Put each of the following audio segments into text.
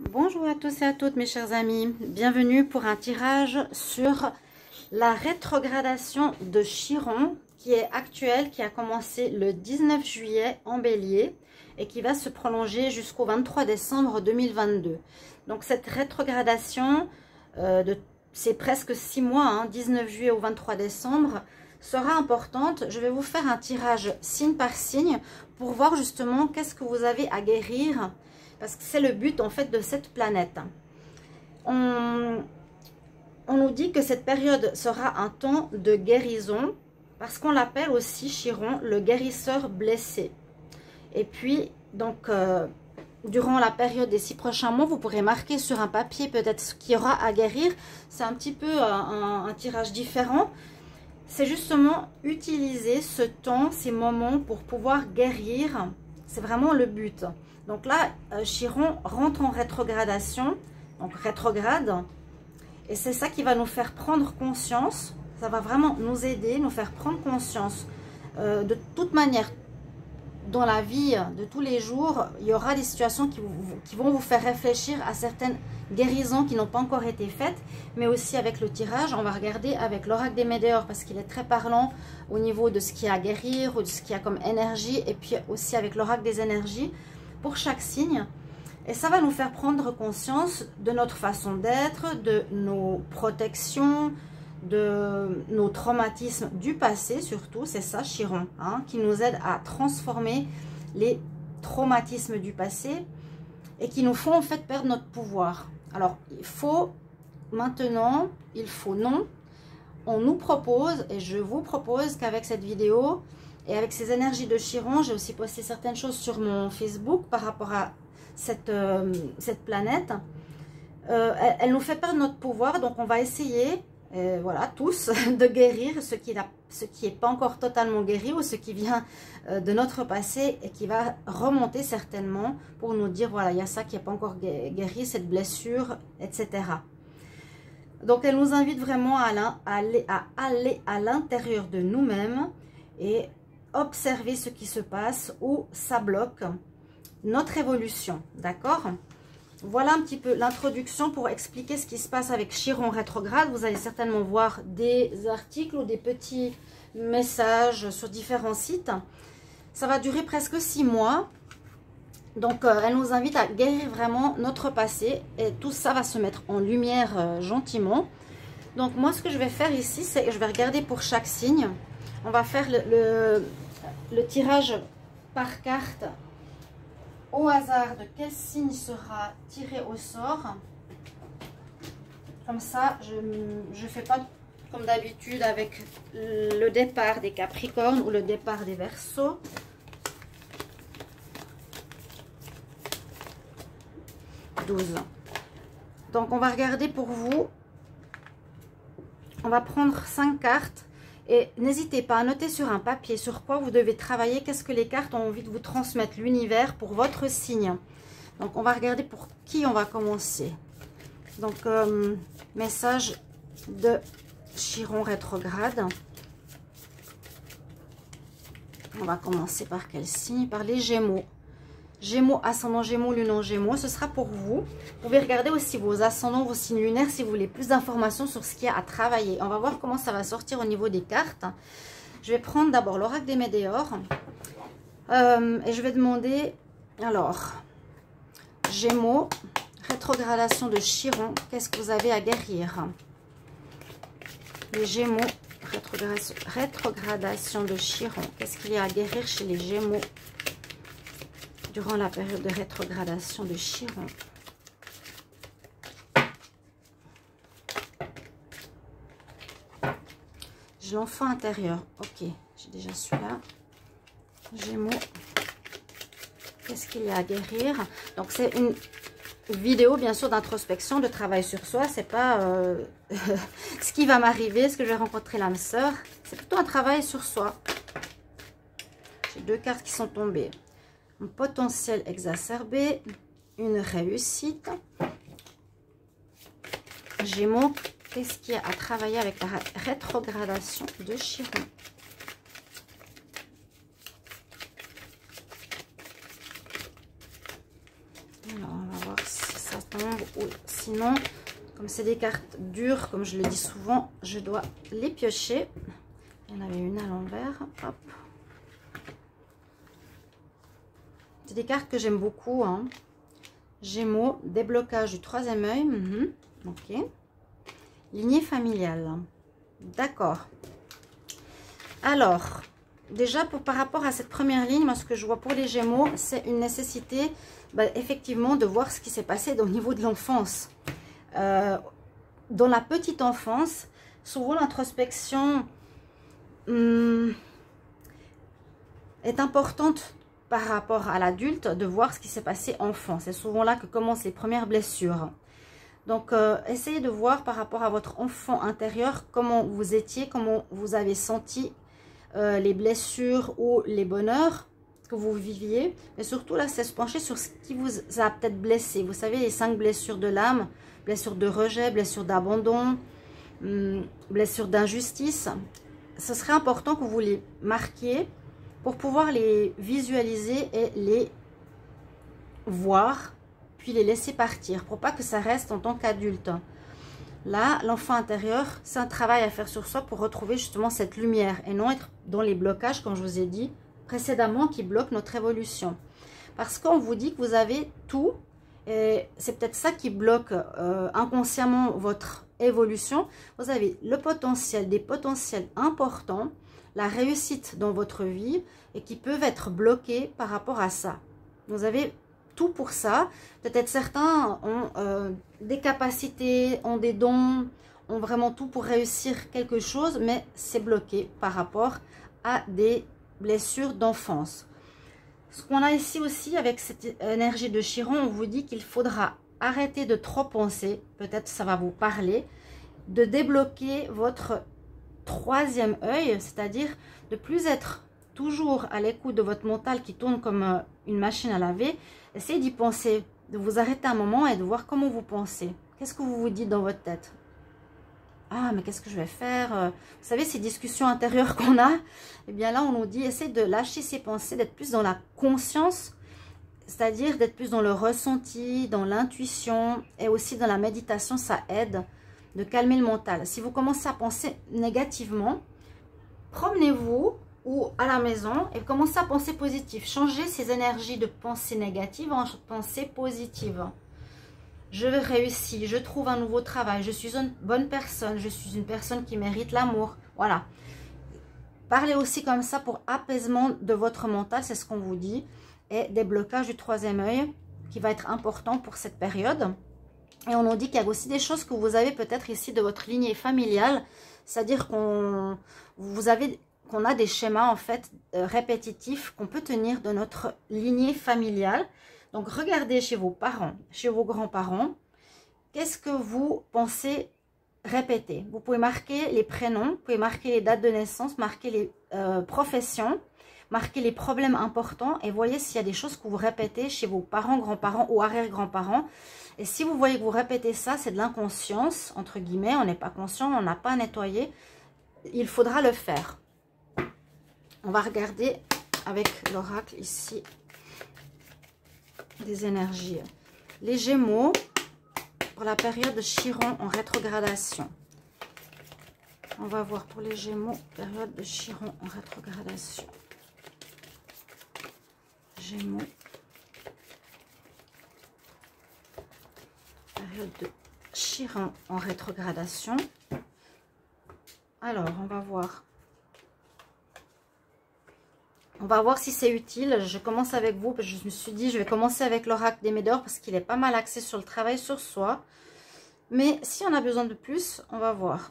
Bonjour à tous et à toutes mes chers amis, bienvenue pour un tirage sur la rétrogradation de Chiron qui est actuelle, qui a commencé le 19 juillet en Bélier et qui va se prolonger jusqu'au 23 décembre 2022. Donc cette rétrogradation, c'est presque 6 mois, 19 juillet au 23 décembre, sera importante. Je vais vous faire un tirage signe par signe pour voir justement qu'est-ce que vous avez à guérir, parce que c'est le but en fait de cette planète. On nous dit que cette période sera un temps de guérison, parce qu'on l'appelle aussi Chiron le guérisseur blessé. Et puis donc durant la période des 6 prochains mois, vous pourrez marquer sur un papier peut-être ce qu'il y aura à guérir. C'est un petit peu un tirage différent. C'est justement utiliser ce temps, ces moments pour pouvoir guérir. C'est vraiment le but. Donc là, Chiron rentre en rétrogradation, donc rétrograde. Et c'est ça qui va nous faire prendre conscience. Ça va vraiment nous aider, nous faire prendre conscience. De toute manière, dans la vie de tous les jours, il y aura des situations qui vont vous faire réfléchir à certaines guérisons qui n'ont pas encore été faites. Mais aussi avec le tirage, on va regarder avec l'oracle des Médéors parce qu'il est très parlant au niveau de ce qu'il y a à guérir ou de ce qu'il y a comme énergie. Et puis aussi avec l'oracle des énergies pour chaque signe. Et ça va nous faire prendre conscience de notre façon d'être, de nos protections, de nos traumatismes du passé surtout. C'est ça Chiron, qui nous aide à transformer les traumatismes du passé et qui nous font en fait perdre notre pouvoir. Alors il faut maintenant, non, on nous propose, et je vous propose qu'avec cette vidéo et avec ces énergies de Chiron, j'ai aussi posté certaines choses sur mon Facebook par rapport à cette planète. Elle nous fait perdre notre pouvoir, donc on va essayer, voilà, tous, de guérir ce qui n'est pas encore totalement guéri ou ce qui vient de notre passé et qui va remonter certainement pour nous dire, voilà, il y a ça qui n'est pas encore guéri, cette blessure, etc. Donc elle nous invite vraiment à aller à l'intérieur de nous-mêmes et observer ce qui se passe, où ça bloque notre évolution, d'accord? Voilà un petit peu l'introduction pour expliquer ce qui se passe avec Chiron rétrograde. Vous allez certainement voir des articles ou des petits messages sur différents sites. Ça va durer presque 6 mois. Donc elle nous invite à guérir vraiment notre passé et tout ça va se mettre en lumière gentiment. Donc moi ce que je vais faire ici, c'est que je vais regarder pour chaque signe. On va faire le tirage par carte au hasard de quel signe sera tiré au sort. Comme ça, je ne fais pas comme d'habitude avec le départ des Capricornes ou le départ des Verseaux. « 12 ». Donc on va regarder pour vous. On va prendre 5 cartes. Et n'hésitez pas à noter sur un papier sur quoi vous devez travailler, qu'est-ce que les cartes ont envie de vous transmettre, l'univers pour votre signe. Donc on va regarder pour qui on va commencer. Donc message de Chiron rétrograde. On va commencer par quel signe? Par les Gémeaux. Gémeaux, ascendant Gémeaux, lune en Gémeaux, ce sera pour vous. Vous pouvez regarder aussi vos ascendants, vos signes lunaires si vous voulez plus d'informations sur ce qu'il y a à travailler. On va voir comment ça va sortir au niveau des cartes. Je vais prendre d'abord l'oracle des Médéors. Et je vais demander, alors, Gémeaux, rétrogradation de Chiron, qu'est-ce que vous avez à guérir? Les Gémeaux, rétrogradation de Chiron, qu'est-ce qu'il y a à guérir chez les Gémeaux durant la période de rétrogradation de Chiron? J'ai l'enfant intérieur. Ok, j'ai déjà celui-là. Gémeaux. Qu'est-ce qu'il y a à guérir? Donc, c'est une vidéo, bien sûr, d'introspection, de travail sur soi. C'est pas ce qui va m'arriver, ce que je vais rencontrer l'âme sœur. C'est plutôt un travail sur soi. J'ai 2 cartes qui sont tombées. Un potentiel exacerbé, une réussite. Gémeaux, qu'est-ce qu'il y a à travailler avec la rétrogradation de Chiron? Alors, on va voir si ça tombent. Ou sinon, comme c'est des cartes dures, comme je le dis souvent, je dois les piocher. Il y en avait une à l'envers. Hop. C'est des cartes que j'aime beaucoup. Hein. Gémeaux, déblocage du troisième œil. Ok. Lignée familiale. D'accord. Alors, déjà par rapport à cette première ligne, moi ce que je vois pour les Gémeaux, c'est une nécessité effectivement de voir ce qui s'est passé au niveau de l'enfance. Dans la petite enfance, souvent l'introspection est importante par rapport à l'adulte, de voir ce qui s'est passé enfant. C'est souvent là que commencent les premières blessures. Donc, essayez de voir par rapport à votre enfant intérieur, comment vous étiez, comment vous avez senti les blessures ou les bonheurs que vous viviez. Mais surtout, là, c'est se pencher sur ce qui vous a peut-être blessé. Vous savez, les 5 blessures de l'âme, blessures de rejet, blessures d'abandon, blessures d'injustice. Ce serait important que vous les marquiez pour pouvoir les visualiser et les voir, puis les laisser partir, pour pas que ça reste en tant qu'adulte. Là, l'enfant intérieur, c'est un travail à faire sur soi pour retrouver justement cette lumière et non être dans les blocages, comme je vous ai dit précédemment, qui bloquent notre évolution. Parce qu'on vous dit que vous avez tout, et c'est peut-être ça qui bloque inconsciemment votre évolution. Vous avez le potentiel, des potentiels importants, la réussite dans votre vie et qui peuvent être bloqués par rapport à ça. Vous avez tout pour ça. Peut-être certains ont des capacités, ont des dons, ont vraiment tout pour réussir quelque chose, mais c'est bloqué par rapport à des blessures d'enfance. Ce qu'on a ici aussi avec cette énergie de Chiron, on vous dit qu'il faudra arrêter de trop penser, peut-être ça va vous parler, de débloquer votre troisième œil, c'est-à-dire de plus être toujours à l'écoute de votre mental qui tourne comme une machine à laver. Essayez d'y penser, de vous arrêter un moment et de voir comment vous pensez. Qu'est-ce que vous vous dites dans votre tête? Ah, mais qu'est-ce que je vais faire? Vous savez, ces discussions intérieures qu'on a, eh bien là, on nous dit, essayez de lâcher ces pensées, d'être plus dans la conscience, c'est-à-dire d'être plus dans le ressenti, dans l'intuition et aussi dans la méditation, ça aide de calmer le mental. Si vous commencez à penser négativement, promenez-vous ou à la maison et commencez à penser positif. Changez ces énergies de pensée négative en pensée positive. Je réussis, je trouve un nouveau travail, je suis une bonne personne, je suis une personne qui mérite l'amour. Voilà. Parlez aussi comme ça pour apaisement de votre mental, c'est ce qu'on vous dit. Et déblocage du troisième œil qui va être important pour cette période. Et on nous dit qu'il y a aussi des choses que vous avez peut-être ici de votre lignée familiale. C'est-à-dire qu'on a des schémas en fait répétitifs qu'on peut tenir de notre lignée familiale. Donc, regardez chez vos parents, chez vos grands-parents, qu'est-ce que vous pensez répéter? Vous pouvez marquer les prénoms, vous pouvez marquer les dates de naissance, marquer les professions, marquer les problèmes importants et voyez s'il y a des choses que vous répétez chez vos parents, grands-parents ou arrière-grands-parents. Et si vous voyez que vous répétez ça, c'est de l'inconscience, entre guillemets, on n'est pas conscient, on n'a pas à nettoyer, il faudra le faire. On va regarder avec l'oracle ici. Des énergies. Les Gémeaux pour la période de Chiron en rétrogradation. On va voir pour les Gémeaux, période de Chiron en rétrogradation. Gémeaux. Période de Chiron en rétrogradation. Alors, on va voir. On va voir si c'est utile. Je commence avec vous. Parce que je me suis dit, je vais commencer avec l'oracle des Médors parce qu'il est pas mal axé sur le travail sur soi. Mais si on a besoin de plus, on va voir.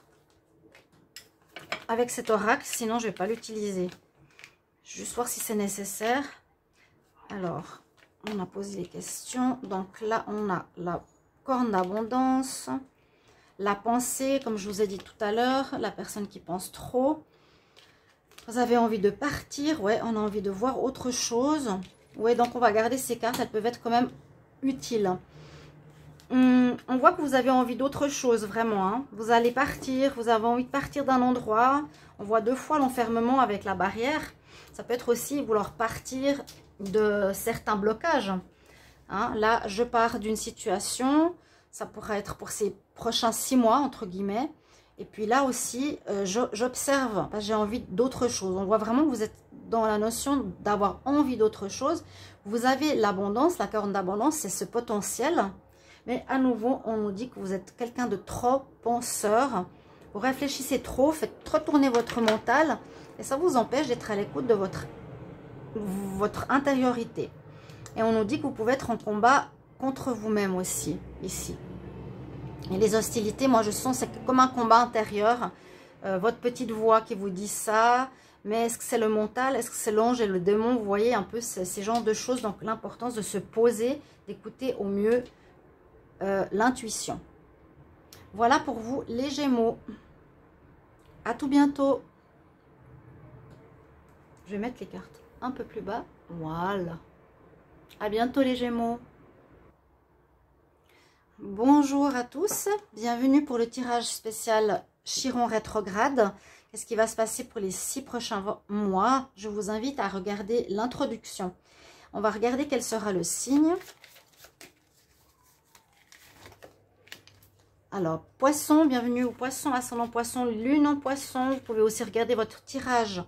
Avec cet oracle, sinon je ne vais pas l'utiliser. Juste voir si c'est nécessaire. Alors, on a posé les questions. Donc là, on a la corne d'abondance. La pensée, comme je vous ai dit tout à l'heure. La personne qui pense trop. Vous avez envie de partir, ouais, on a envie de voir autre chose. Ouais, donc on va garder ces cartes, elles peuvent être quand même utiles. On voit que vous avez envie d'autre chose, vraiment. Hein. Vous allez partir, vous avez envie de partir d'un endroit. On voit 2 fois l'enfermement avec la barrière. Ça peut être aussi vouloir partir de certains blocages. Hein. Là, je pars d'une situation, ça pourrait être pour ces prochains 6 mois, entre guillemets. Et puis là aussi, j'observe, j'ai envie d'autre chose. On voit vraiment que vous êtes dans la notion d'avoir envie d'autre chose. Vous avez l'abondance, la corde d'abondance, c'est ce potentiel. Mais à nouveau, on nous dit que vous êtes quelqu'un de trop penseur. Vous réfléchissez trop, faites trop tourner votre mental. Et ça vous empêche d'être à l'écoute de votre intériorité. Et on nous dit que vous pouvez être en combat contre vous-même aussi, ici. Et les hostilités, moi je sens, c'est comme un combat intérieur. Votre petite voix qui vous dit ça. Mais est-ce que c'est le mental? Est-ce que c'est l'ange et le démon? Vous voyez un peu ces genres de choses. Donc l'importance de se poser, d'écouter au mieux l'intuition. Voilà pour vous les Gémeaux. À tout bientôt. Je vais mettre les cartes un peu plus bas. Voilà. À bientôt les Gémeaux. Bonjour à tous. Bienvenue pour le tirage spécial Chiron rétrograde. Qu'est-ce qui va se passer pour les 6 prochains mois? Je vous invite à regarder l'introduction. On va regarder quel sera le signe. Alors, Poisson, bienvenue au Poisson, ascendant Poisson, Lune en Poisson. Vous pouvez aussi regarder votre tirage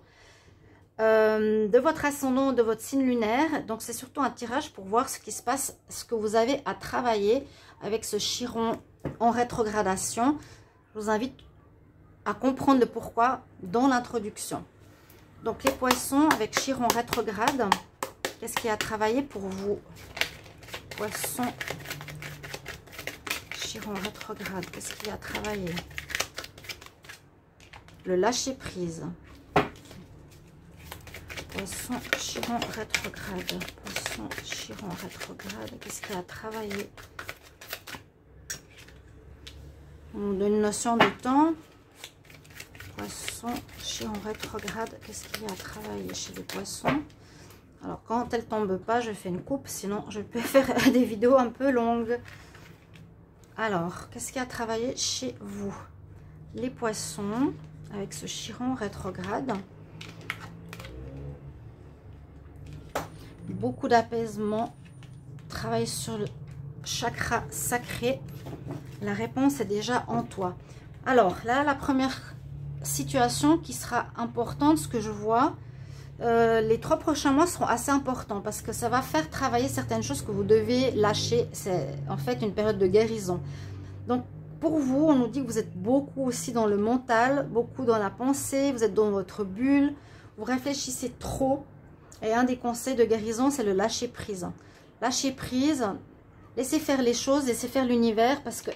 de votre ascendant, de votre signe lunaire. Donc, c'est surtout un tirage pour voir ce qui se passe, ce que vous avez à travailler avec ce Chiron en rétrogradation. Je vous invite à comprendre le pourquoi dans l'introduction. Donc, les Poissons avec Chiron rétrograde, qu'est-ce qui a travaillé pour vous? Poissons, Chiron rétrograde, qu'est-ce qui a travaillé? Le lâcher prise. Poisson, Chiron rétrograde. Poisson, Chiron rétrograde. Qu'est-ce qui a travaillé? On donne une notion de temps. Poisson, Chiron rétrograde. Qu'est-ce qui a travaillé chez les poissons? Alors, quand elle tombe pas, je fais une coupe. Sinon, je peux faire des vidéos un peu longues. Alors, qu'est-ce qui a travaillé chez vous? Les poissons, avec ce Chiron rétrograde. Beaucoup d'apaisement. Travaille sur le chakra sacré. La réponse est déjà en toi. Alors, là, la première situation qui sera importante, ce que je vois, les 3 prochains mois seront assez importants parce que ça va faire travailler certaines choses que vous devez lâcher. C'est en fait une période de guérison. Donc, pour vous, on nous dit que vous êtes beaucoup aussi dans le mental, beaucoup dans la pensée, vous êtes dans votre bulle, vous réfléchissez trop. Et un des conseils de guérison, c'est le lâcher prise. Lâcher prise, laissez faire les choses, laissez faire l'univers parce que,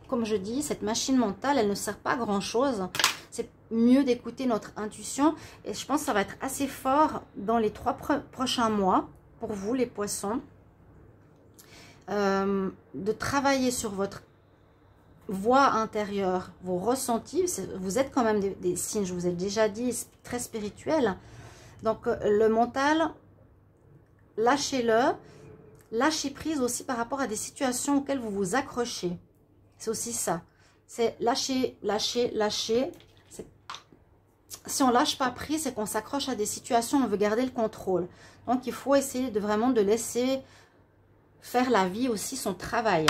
comme je dis, cette machine mentale, elle ne sert pas à grand chose. C'est mieux d'écouter notre intuition et je pense que ça va être assez fort dans les 3 prochains mois pour vous les poissons, de travailler sur votre voix intérieure, vos ressentis. Vous êtes quand même des signes, je vous ai déjà dit, très spirituels. Donc le mental, lâchez-le, lâchez prise aussi par rapport à des situations auxquelles vous vous accrochez. C'est aussi ça, c'est lâcher, lâcher, lâcher. Si on lâche pas prise, c'est qu'on s'accroche à des situations, on veut garder le contrôle. Donc, il faut essayer de vraiment de laisser faire la vie aussi son travail.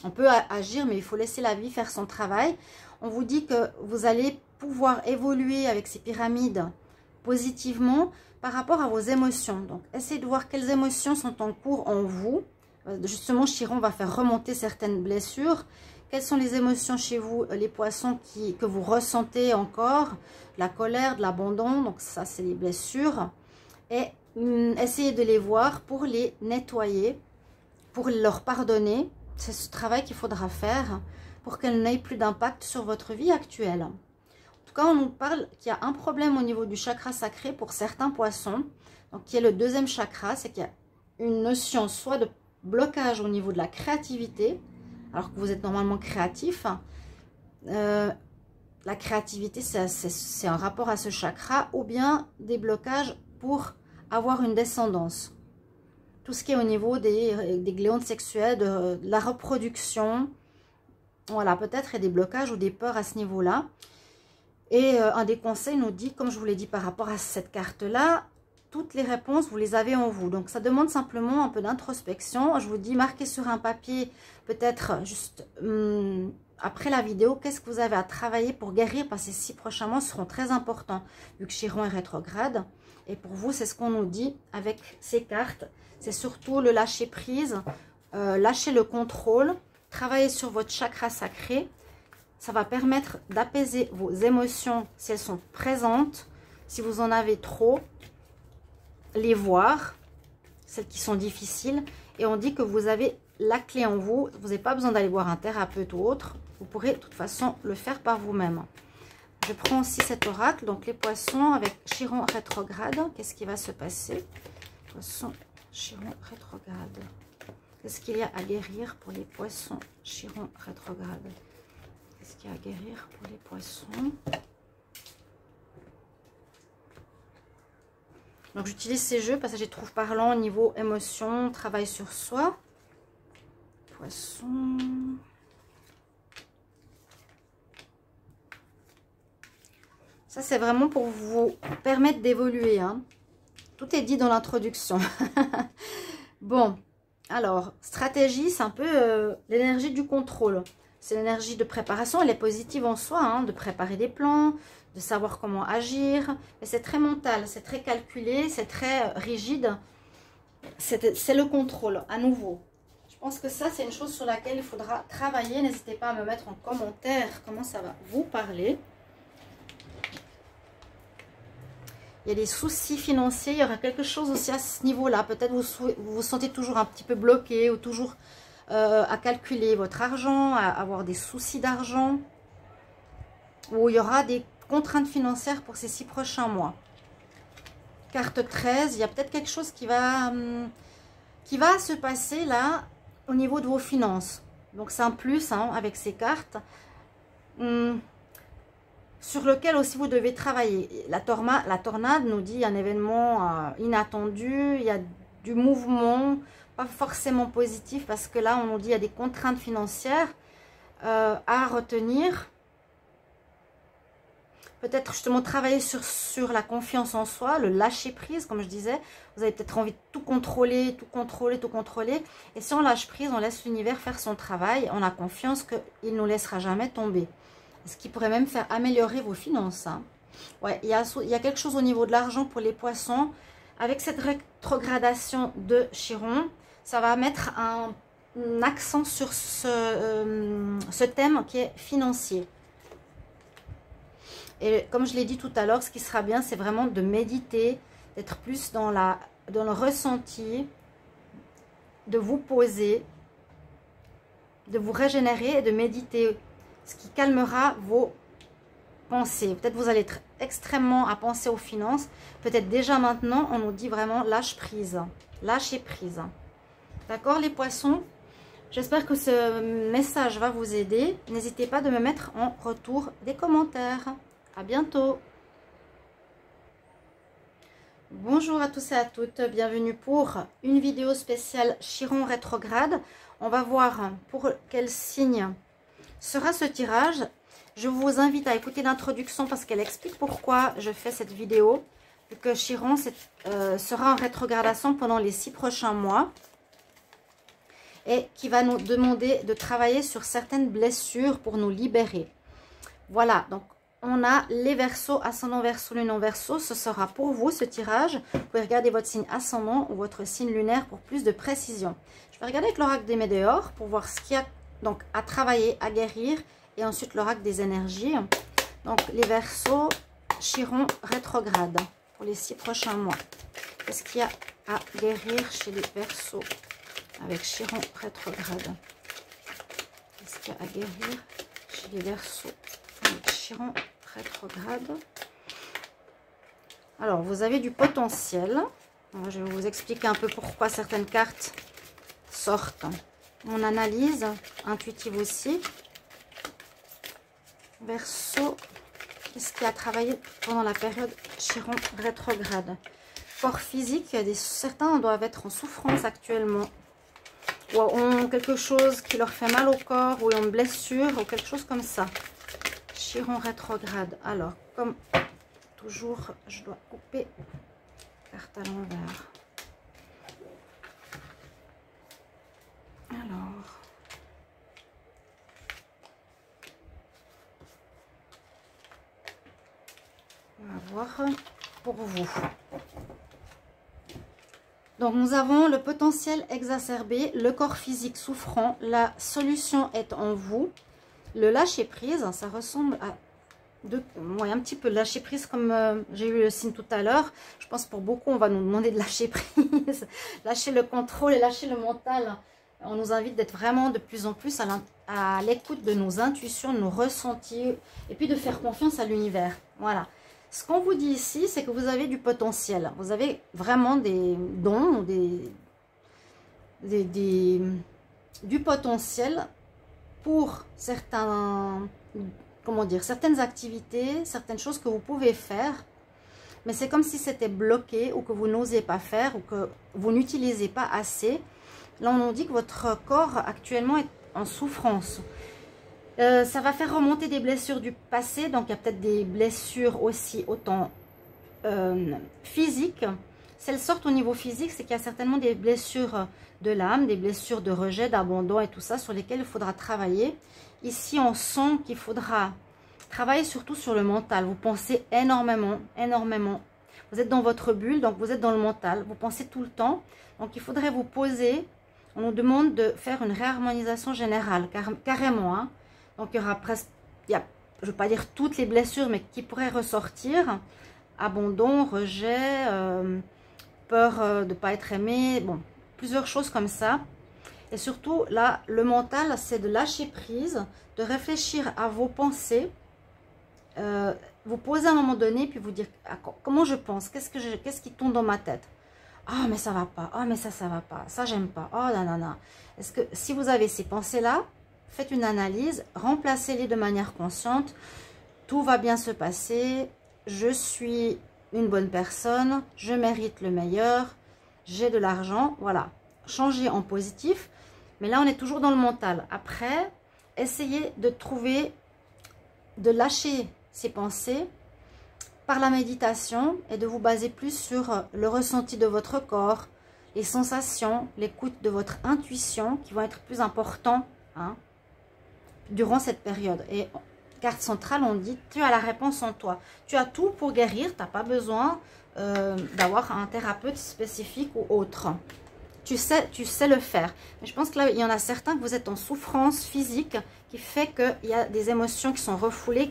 On peut agir, mais il faut laisser la vie faire son travail. On vous dit que vous allez pouvoir évoluer avec ces pyramides positivement par rapport à vos émotions. Donc, essayez de voir quelles émotions sont en cours en vous. Justement, Chiron va faire remonter certaines blessures. Quelles sont les émotions chez vous, les poissons, que vous ressentez encore? La colère, de l'abandon, donc ça, c'est les blessures. Et essayez de les voir pour les nettoyer, pour leur pardonner. C'est ce travail qu'il faudra faire pour qu'elles n'aient plus d'impact sur votre vie actuelle. En tout cas, on nous parle qu'il y a un problème au niveau du chakra sacré pour certains poissons. Donc, qui est le 2e chakra, c'est qu'il y a une notion soit de blocage au niveau de la créativité, alors que vous êtes normalement créatif. La créativité, c'est un rapport à ce chakra, ou bien des blocages pour avoir une descendance. Tout ce qui est au niveau des glandes sexuelles, de la reproduction. Voilà, peut-être il y a des blocages ou des peurs à ce niveau-là. Et un des conseils nous dit, comme je vous l'ai dit par rapport à cette carte-là, toutes les réponses, vous les avez en vous. Donc, ça demande simplement un peu d'introspection. Je vous dis, marquez sur un papier, peut-être juste après la vidéo, qu'est-ce que vous avez à travailler pour guérir, parce que ces 6 prochains mois seront très importants, vu que Chiron est rétrograde. Et pour vous, c'est ce qu'on nous dit avec ces cartes. C'est surtout le lâcher prise, lâcher le contrôle, travailler sur votre chakra sacré. Ça va permettre d'apaiser vos émotions si elles sont présentes. Si vous en avez trop, les voir, celles qui sont difficiles. Et on dit que vous avez la clé en vous. Vous n'avez pas besoin d'aller voir un thérapeute ou autre. Vous pourrez de toute façon le faire par vous-même. Je prends aussi cet oracle. Donc les poissons avec Chiron rétrograde. Qu'est-ce qui va se passer? Poissons, Chiron rétrograde. Qu'est-ce qu'il y a à guérir pour les poissons Chiron rétrograde? Qu'est-ce qu'il y a à guérir pour les poissons? Donc j'utilise ces jeux parce que je les trouve parlants au niveau émotion, travail sur soi. Poisson. Ça c'est vraiment pour vous permettre d'évoluer, hein. Tout est dit dans l'introduction. Bon, alors stratégie, c'est un peu l'énergie du contrôle. C'est l'énergie de préparation, elle est positive en soi, hein, de préparer des plans, de savoir comment agir. Mais c'est très mental, c'est très calculé, c'est très rigide. C'est le contrôle, à nouveau. Je pense que ça, c'est une chose sur laquelle il faudra travailler. N'hésitez pas à me mettre en commentaire comment ça va vous parler. Il y a des soucis financiers, il y aura quelque chose aussi à ce niveau-là. Peut-être vous vous sentez toujours un petit peu bloqué ou toujours à calculer votre argent, à avoir des soucis d'argent. Ou il y aura des contraintes financières pour ces 6 prochains mois. Carte 13, il y a peut-être quelque chose qui va se passer là au niveau de vos finances. Donc c'est un plus, hein, avec ces cartes. Sur lequel aussi vous devez travailler. La tornade nous dit un événement inattendu, il y a du mouvement, pas forcément positif, parce que là on nous dit il y a des contraintes financières à retenir. Peut-être justement travailler sur la confiance en soi, le lâcher prise, comme je disais. Vous avez peut-être envie de tout contrôler, tout contrôler, tout contrôler. Et si on lâche prise, on laisse l'univers faire son travail, on a confiance qu'il ne nous laissera jamais tomber. Ce qui pourrait même faire améliorer vos finances, hein. Ouais, il y a quelque chose au niveau de l'argent pour les poissons. Avec cette rétrogradation de Chiron, ça va mettre un accent sur ce thème qui est financier. Et comme je l'ai dit tout à l'heure, ce qui sera bien, c'est vraiment de méditer, d'être plus dans le ressenti, de vous poser, de vous régénérer et de méditer. Ce qui calmera vos pensées. Peut-être vous allez être extrêmement à penser aux finances. Peut-être déjà maintenant, on nous dit vraiment lâche prise. Lâchez prise. D'accord les poissons? J'espère que ce message va vous aider. N'hésitez pas de me mettre en retour des commentaires. À bientôt. Bonjour à tous et à toutes. Bienvenue pour une vidéo spéciale Chiron rétrograde. On va voir pour quel signe sera ce tirage. Je vous invite à écouter l'introduction parce qu'elle explique pourquoi je fais cette vidéo. Vu que Chiron sera en rétrogradation pendant les 6 prochains mois. Et qui va nous demander de travailler sur certaines blessures pour nous libérer. Voilà, donc on a les Verseaux, ascendant Verseau, lune en Verseau. Ce sera pour vous ce tirage. Vous pouvez regarder votre signe ascendant ou votre signe lunaire pour plus de précision. Je vais regarder avec l'oracle des Météores pour voir ce qu'il y a donc à travailler, à guérir, et ensuite l'oracle des énergies. Donc les Verseaux, Chiron rétrograde pour les 6 prochains mois. Qu'est-ce qu'il y a à guérir chez les Verseaux avec Chiron rétrograde? Qu'est-ce qu'il y a à guérir chez les Verseaux avec Chiron rétrograde? Alors vous avez du potentiel. Alors, je vais vous expliquer un peu pourquoi certaines cartes sortent. Mon analyse intuitive aussi. Verseau, qu'est-ce qui a travaillé pendant la période Chiron rétrograde? Corps physique, certains doivent être en souffrance actuellement. Ou ont quelque chose qui leur fait mal au corps, ou ont une blessure, ou quelque chose comme ça. Chiron rétrograde. Alors, comme toujours, je dois couper Carte à l'envers. Alors, on va voir pour vous. Donc, nous avons le potentiel exacerbé, le corps physique souffrant. La solution est en vous. Le lâcher prise, ça ressemble à un petit peu lâcher prise comme j'ai eu le signe tout à l'heure. Je pense pour beaucoup, on va nous demander de lâcher prise, lâcher le contrôle et lâcher le mental. On nous invite d'être vraiment de plus en plus à l'écoute de nos intuitions, de nos ressentis et puis de faire confiance à l'univers. Voilà. Ce qu'on vous dit ici, c'est que vous avez du potentiel. Vous avez vraiment des dons, du potentiel pour certaines activités, certaines choses que vous pouvez faire. Mais c'est comme si c'était bloqué ou que vous n'osez pas faire ou que vous n'utilisez pas assez. Là, on nous dit que votre corps actuellement est en souffrance. Ça va faire remonter des blessures du passé. Donc, il y a peut-être des blessures aussi autant physiques. Si elles sortent au niveau physique, c'est qu'il y a certainement des blessures de l'âme, des blessures de rejet, d'abandon et tout ça sur lesquelles il faudra travailler. Ici, on sent qu'il faudra travailler surtout sur le mental. Vous pensez énormément, énormément. Vous êtes dans votre bulle, donc vous êtes dans le mental. Vous pensez tout le temps. Donc, il faudrait vous poser. On nous demande de faire une réharmonisation générale, carrément. Hein. Donc, il y aura presque, je ne veux pas dire toutes les blessures, mais qui pourraient ressortir. Abandon, rejet, peur de ne pas être aimé. Bon, plusieurs choses comme ça. Et surtout, là, le mental, c'est de lâcher prise, de réfléchir à vos pensées. Vous poser à un moment donné, puis vous dire comment je pense, qu'est-ce qui tombe dans ma tête. Ah, mais ça va pas. Ah, mais ça va pas. Ça, j'aime pas. Oh, nanana. Est-ce que si vous avez ces pensées-là, faites une analyse, remplacez-les de manière consciente. Tout va bien se passer. Je suis une bonne personne. Je mérite le meilleur. J'ai de l'argent. Voilà. Changez en positif. Mais là, on est toujours dans le mental. Après, essayez de trouver, de lâcher ces pensées par la méditation et de vous baser plus sur le ressenti de votre corps, les sensations, l'écoute de votre intuition qui vont être plus importants durant cette période. Et carte centrale, on dit, tu as la réponse en toi. Tu as tout pour guérir, tu n'as pas besoin d'avoir un thérapeute spécifique ou autre. Tu sais le faire. Mais je pense que là, il y en a certains que vous êtes en souffrance physique qui fait qu'il y a des émotions qui sont refoulées,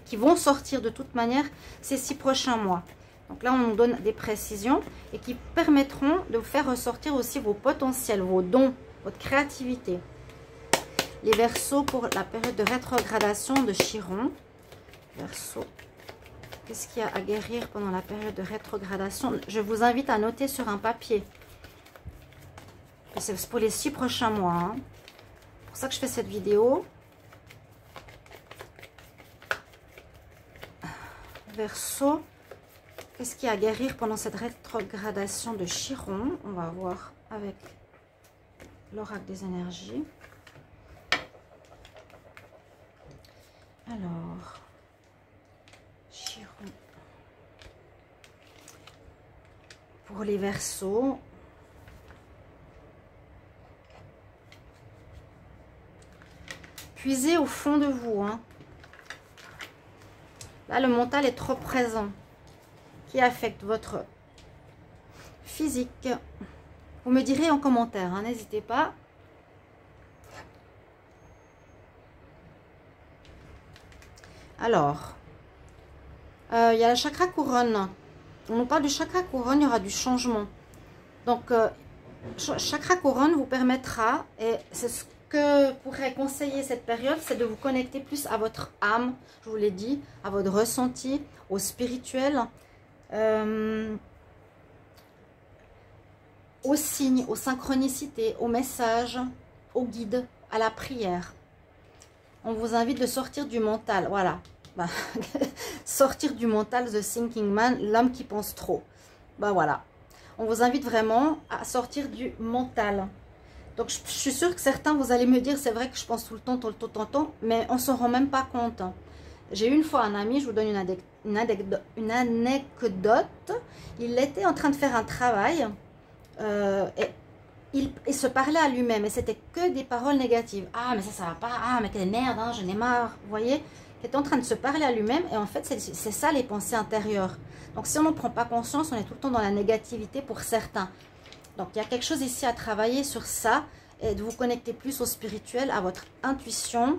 qui vont sortir de toute manière ces 6 prochains mois. Donc là, on nous donne des précisions et qui permettront de vous faire ressortir aussi vos potentiels, vos dons, votre créativité. Les Verseaux pour la période de rétrogradation de Chiron. Verseau, qu'est-ce qu'il y a à guérir pendant la période de rétrogradation? Je vous invite à noter sur un papier. C'est pour les 6 prochains mois. Hein. C'est pour ça que je fais cette vidéo. Verseau, qu'est-ce qu'il y a à guérir pendant cette rétrogradation de Chiron? On va voir avec l'oracle des énergies. Alors, Chiron. Pour les Verseaux, puisez au fond de vous. Hein. Là, le mental est trop présent, qui affecte votre physique. Vous me direz en commentaire, hein, n'hésitez pas. Alors, il y a le chakra couronne. On nous parle du chakra couronne, il y aura du changement. Donc, chakra couronne vous permettra, et c'est ce que pourrait conseiller cette période, c'est de vous connecter plus à votre âme, je vous l'ai dit, à votre ressenti, au spirituel, aux signes, aux synchronicités, aux messages, aux guides, à la prière. On vous invite de sortir du mental, voilà. Sortir du mental, the thinking man, l'homme qui pense trop. Voilà. On vous invite vraiment à sortir du mental. Donc, je suis sûre que certains, vous allez me dire, c'est vrai que je pense tout le temps, mais on ne s'en rend même pas compte. J'ai eu une fois un ami, je vous donne une anecdote. Il était en train de faire un travail et il se parlait à lui-même et c'était que des paroles négatives. Ah, mais ça va pas. Ah, mais quelle merde, hein, j'en ai marre. Vous voyez, il était en train de se parler à lui-même et en fait, c'est ça les pensées intérieures. Donc, si on n'en prend pas conscience, on est tout le temps dans la négativité pour certains. Donc, il y a quelque chose ici à travailler sur ça et de vous connecter plus au spirituel, à votre intuition.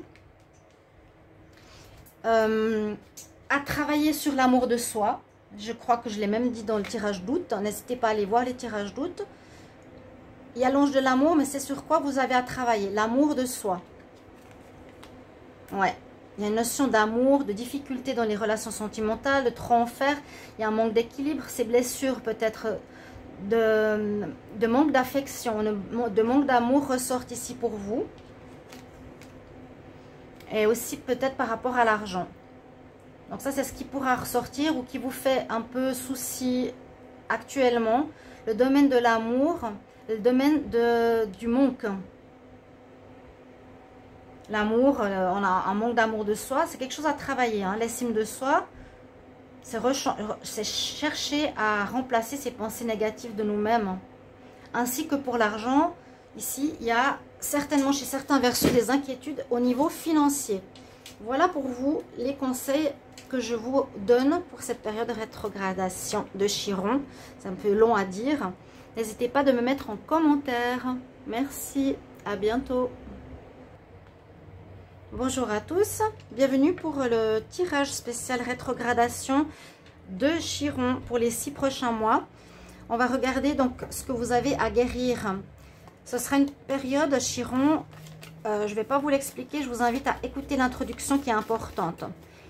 À travailler sur l'amour de soi. Je crois que je l'ai même dit dans le tirage d'août. N'hésitez pas à aller voir les tirages d'août. Il y a l'ange de l'amour, mais c'est sur quoi vous avez à travailler? L'amour de soi. Ouais. Il y a une notion d'amour, de difficulté dans les relations sentimentales, de trop en faire. Il y a un manque d'équilibre. Ces blessures peut-être de manque d'affection, de manque d'amour ressortent ici pour vous. Et aussi peut-être par rapport à l'argent. Donc ça, c'est ce qui pourra ressortir ou qui vous fait un peu souci actuellement. Le domaine de l'amour, le domaine du manque. L'amour, on a un manque d'amour de soi. C'est quelque chose à travailler. Hein. L'estime de soi, c'est chercher à remplacer ces pensées négatives de nous-mêmes. Ainsi que pour l'argent, ici, il y a certainement chez certains versos des inquiétudes au niveau financier. Voilà pour vous les conseils que je vous donne pour cette période de rétrogradation de Chiron. C'est un peu long à dire. N'hésitez pas de me mettre en commentaire. Merci, à bientôt. Bonjour à tous, bienvenue pour le tirage spécial rétrogradation de Chiron pour les 6 prochains mois. On va regarder donc ce que vous avez à guérir. Ce sera une période Chiron, je ne vais pas vous l'expliquer, je vous invite à écouter l'introduction qui est importante.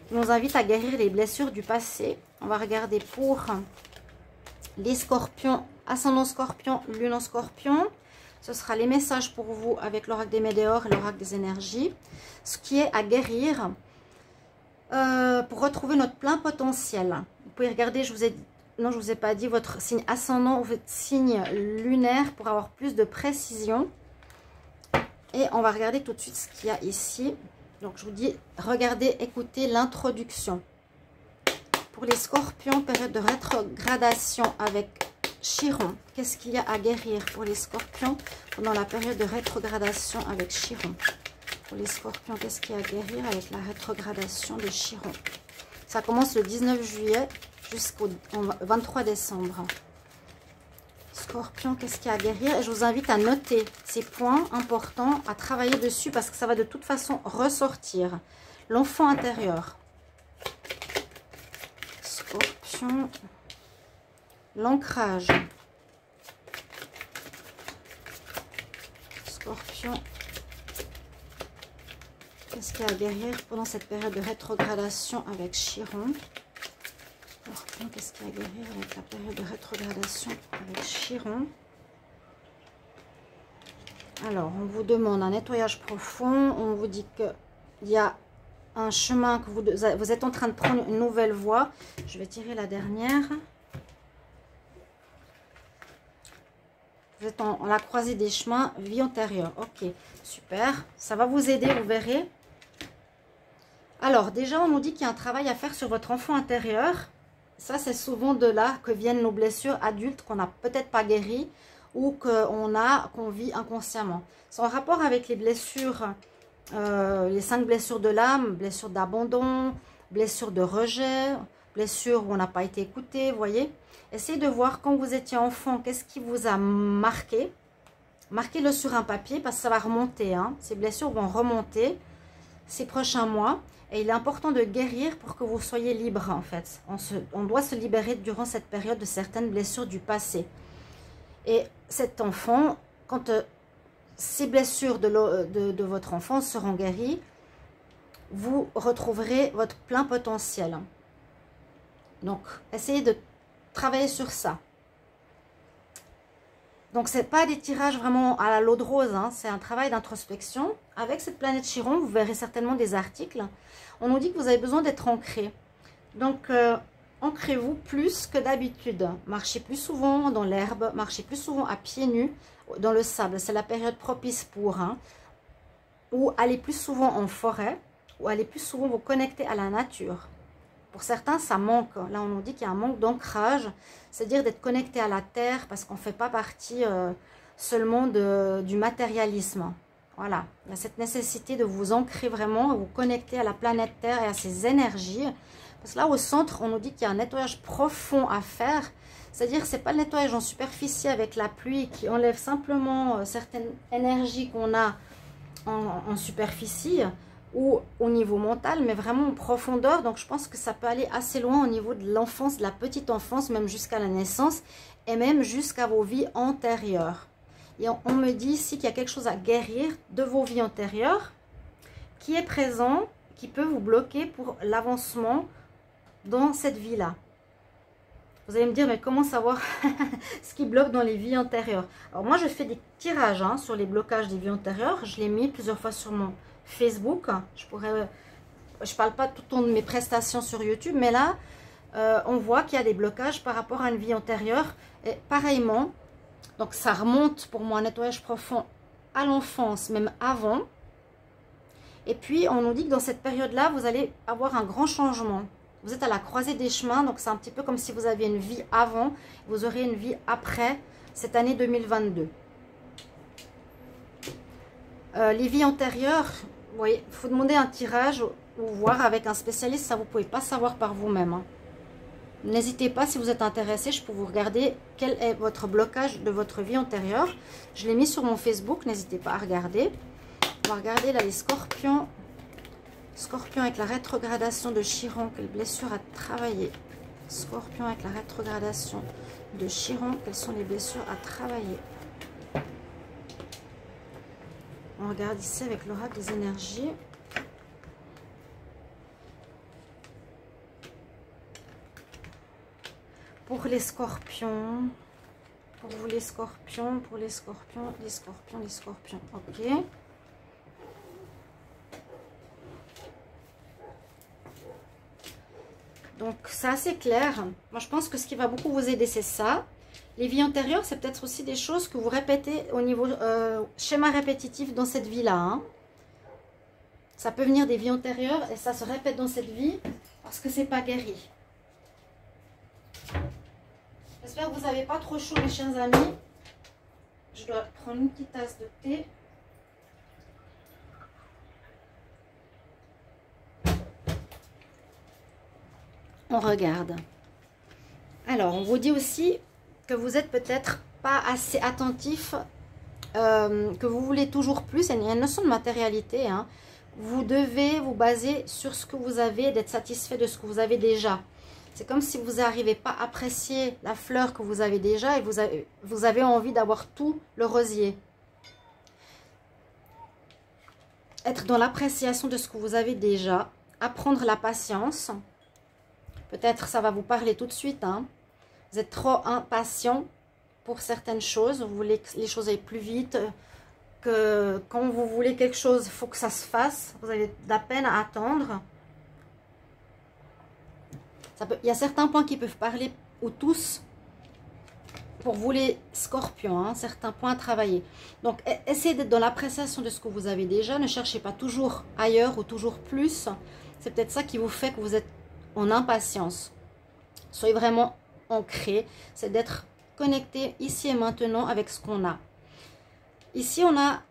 Il nous invite à guérir les blessures du passé. On va regarder pour les scorpions, ascendant scorpion, lune en scorpion. Ce sera les messages pour vous avec l'oracle des météores et l'oracle des énergies. Ce qui est à guérir pour retrouver notre plein potentiel. Vous pouvez regarder, je vous ai pas dit votre signe ascendant ou votre signe lunaire pour avoir plus de précision. Et on va regarder tout de suite ce qu'il y a ici. Donc je vous dis, regardez, écoutez l'introduction. Pour les scorpions, période de rétrogradation avec Chiron. Qu'est-ce qu'il y a à guérir pour les scorpions pendant la période de rétrogradation avec Chiron? Pour les scorpions, qu'est-ce qu'il y a à guérir avec la rétrogradation de Chiron? Ça commence le 19 juillet jusqu'au 23 décembre. Scorpion, qu'est-ce qu'il y a à guérir? Et je vous invite à noter ces points importants, à travailler dessus parce que ça va de toute façon ressortir. L'enfant intérieur. Scorpion. L'ancrage. Scorpion. Qu'est-ce qu'il y a à guérir pendant cette période de rétrogradation avec Chiron? Scorpion, qu'est-ce qu'il y a à guérir avec la période de rétrogradation avec Chiron? Alors, on vous demande un nettoyage profond. On vous dit qu'il y a un chemin que vous êtes en train de prendre une nouvelle voie. Je vais tirer la dernière. Vous êtes en la croisée des chemins, vie antérieure. Ok, super. Ça va vous aider, vous verrez. Alors, déjà, on nous dit qu'il y a un travail à faire sur votre enfant intérieur. Ça, c'est souvent de là que viennent nos blessures adultes qu'on n'a peut-être pas guéries ou qu'on vit inconsciemment. C'est en rapport avec les blessures, les 5 blessures de l'âme, blessures d'abandon, blessures de rejet, blessures où on n'a pas été écouté, vous voyez. Essayez de voir quand vous étiez enfant, qu'est-ce qui vous a marqué. Marquez-le sur un papier parce que ça va remonter. Hein. Ces blessures vont remonter ces prochains mois. Et il est important de guérir pour que vous soyez libre en fait. On doit se libérer durant cette période de certaines blessures du passé. Et cet enfant, quand ces blessures de votre enfant seront guéries, vous retrouverez votre plein potentiel. Donc, essayez de travailler sur ça. Donc, ce n'est pas des tirages vraiment à l'eau de rose, hein, c'est un travail d'introspection. Avec cette planète Chiron, vous verrez certainement des articles. On nous dit que vous avez besoin d'être ancré. Donc, ancrez-vous plus que d'habitude. Marchez plus souvent dans l'herbe, marchez plus souvent à pieds nus dans le sable. C'est la période propice pour. Hein. Ou allez plus souvent en forêt ou allez plus souvent vous connecter à la nature. Pour certains, ça manque. Là, on nous dit qu'il y a un manque d'ancrage, c'est-à-dire d'être connecté à la terre parce qu'on ne fait pas partie seulement du matérialisme. Voilà, il y a cette nécessité de vous ancrer vraiment, vous connecter à la planète Terre et à ses énergies. Parce que là, au centre, on nous dit qu'il y a un nettoyage profond à faire. C'est-à-dire, ce n'est pas le nettoyage en superficie avec la pluie qui enlève simplement certaines énergies qu'on a en superficie ou au niveau mental, mais vraiment en profondeur. Donc, je pense que ça peut aller assez loin au niveau de l'enfance, de la petite enfance, même jusqu'à la naissance et même jusqu'à vos vies antérieures. Et on me dit ici qu'il y a quelque chose à guérir de vos vies antérieures qui est présent, qui peut vous bloquer pour l'avancement dans cette vie-là. Vous allez me dire, mais comment savoir ce qui bloque dans les vies antérieures? Alors moi, je fais des tirages sur les blocages des vies antérieures. Je l'ai mis plusieurs fois sur mon Facebook. Je parle pas tout le temps de mes prestations sur YouTube, mais là, on voit qu'il y a des blocages par rapport à une vie antérieure. Et pareillement, donc ça remonte pour moi un nettoyage profond à l'enfance, même avant. Et puis, on nous dit que dans cette période-là, vous allez avoir un grand changement. Vous êtes à la croisée des chemins, donc c'est un petit peu comme si vous aviez une vie avant, vous aurez une vie après cette année 2022. Les vies antérieures, vous voyez, il faut demander un tirage ou voir avec un spécialiste, ça vous ne pouvez pas savoir par vous-même. N'hésitez pas, si vous êtes intéressé, je peux vous regarder quel est votre blocage de votre vie antérieure. Je l'ai mis sur mon Facebook, n'hésitez pas à regarder. On va regarder là les scorpions. Scorpion avec la rétrogradation de Chiron, quelle blessure à travailler. Scorpion avec la rétrogradation de Chiron, quelles sont les blessures à travailler. On regarde ici avec l'oracle des énergies. Pour les scorpions, pour vous les scorpions, pour les scorpions, les scorpions, les scorpions. Ok. Donc, c'est assez clair. Moi, je pense que ce qui va beaucoup vous aider, c'est ça. Les vies antérieures, c'est peut-être aussi des choses que vous répétez au niveau schéma répétitif dans cette vie-là. Hein. Ça peut venir des vies antérieures et ça se répète dans cette vie parce que c'est pas guéri. J'espère que vous n'avez pas trop chaud, mes chers amis. Je dois prendre une petite tasse de thé. On regarde. Alors, on vous dit aussi que vous êtes peut-être pas assez attentif, que vous voulez toujours plus. Il y a une notion de matérialité. Hein. Vous devez vous baser sur ce que vous avez, d'être satisfait de ce que vous avez déjà. C'est comme si vous n'arrivez pas à apprécier la fleur que vous avez déjà et vous avez envie d'avoir tout le rosier. Être dans l'appréciation de ce que vous avez déjà, apprendre la patience. Peut-être ça va vous parler tout de suite. Hein. Vous êtes trop impatient pour certaines choses. Vous voulez que les choses aillent plus vite. Que quand vous voulez quelque chose, il faut que ça se fasse. Vous avez de la peine à attendre. Il y a certains points qui peuvent parler ou tous pour vous les scorpions. Hein, certains points à travailler. Donc, essayez d'être dans l'appréciation de ce que vous avez déjà. Ne cherchez pas toujours ailleurs ou toujours plus. C'est peut-être ça qui vous fait que vous êtes en impatience. Soyez vraiment ancré, c'est d'être connecté ici et maintenant avec ce qu'on a. Ici, on a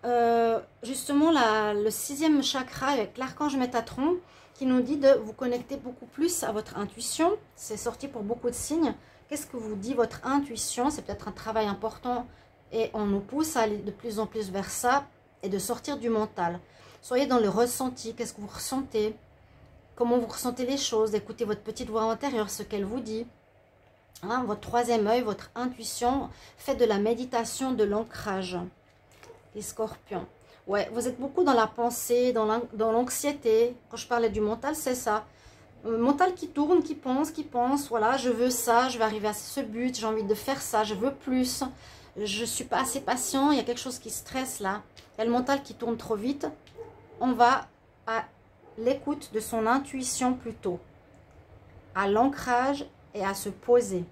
justement le 6e chakra avec l'archange Métatron qui nous dit de vous connecter beaucoup plus à votre intuition. C'est sorti pour beaucoup de signes. Qu'est-ce que vous dit votre intuition? C'est peut-être un travail important et on nous pousse à aller de plus en plus vers ça et de sortir du mental. Soyez dans le ressenti. Qu'est-ce que vous ressentez? Comment vous ressentez les choses? Écoutez votre petite voix intérieure, ce qu'elle vous dit. Hein, votre 3e œil, votre intuition. Faites de la méditation, de l'ancrage. Les scorpions. Ouais, vous êtes beaucoup dans la pensée, dans l'anxiété. Quand je parlais du mental, c'est ça. Mental qui tourne, qui pense. Voilà, je veux ça, je vais arriver à ce but, j'ai envie de faire ça, je veux plus. Je ne suis pas assez patient, il y a quelque chose qui stresse là. Il y a le mental qui tourne trop vite. On va à l'écoute de son intuition plutôt. À l'ancrage et à se poser.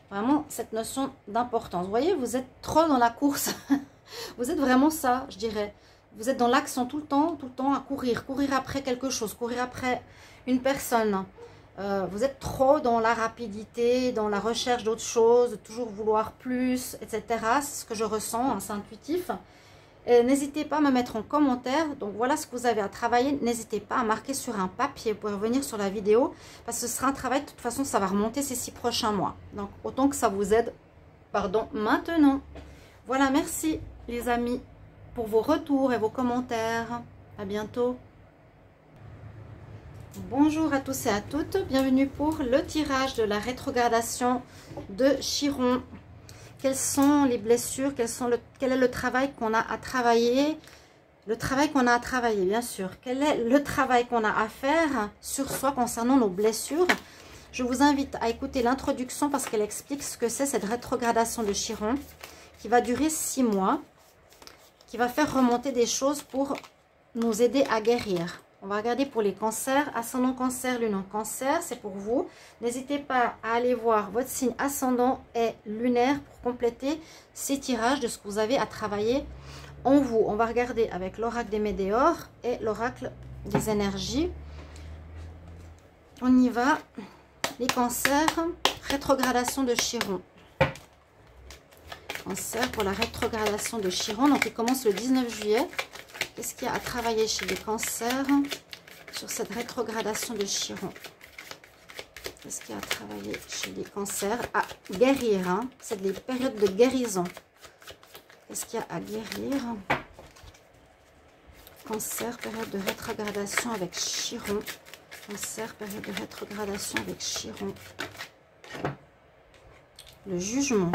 Vraiment, cette notion d'importance. Vous voyez, vous êtes trop dans la course. Vous êtes vraiment ça, je dirais. Vous êtes dans l'action tout le temps à courir après quelque chose, courir après une personne. Vous êtes trop dans la rapidité, dans la recherche d'autres choses, toujours vouloir plus, etc. C'est ce que je ressens, hein, c'est intuitif. N'hésitez pas à me mettre en commentaire. Donc voilà ce que vous avez à travailler. N'hésitez pas à marquer sur un papier. Vous pouvez revenir sur la vidéo parce que ce sera un travail. De toute façon, ça va remonter ces 6 prochains mois. Donc autant que ça vous aide, pardon, maintenant. Voilà, merci les amis pour vos retours et vos commentaires. À bientôt. Bonjour à tous et à toutes. Bienvenue pour le tirage de la rétrogradation de Chiron. Quelles sont les blessures, quel est le travail qu'on a à travailler? Le travail qu'on a à travailler, bien sûr. Quel est le travail qu'on a à faire sur soi concernant nos blessures? Je vous invite à écouter l'introduction parce qu'elle explique ce que c'est cette rétrogradation de Chiron qui va durer 6 mois, qui va faire remonter des choses pour nous aider à guérir. On va regarder pour les cancers, ascendant cancer, lune en cancer, c'est pour vous. N'hésitez pas à aller voir votre signe ascendant et lunaire pour compléter ces tirages de ce que vous avez à travailler en vous. On va regarder avec l'oracle des météores et l'oracle des énergies. On y va. Les cancers, rétrogradation de Chiron. Cancer pour la rétrogradation de Chiron, donc il commence le 19 juillet. Qu'est-ce qu'il y a à travailler chez les cancers sur cette rétrogradation de Chiron? Qu'est-ce qu'il y a à travailler chez les cancers? À guérir, hein? C'est des périodes de guérison. Qu'est-ce qu'il y a à guérir? Cancer, période de rétrogradation avec Chiron. Cancer, période de rétrogradation avec Chiron. Le jugement.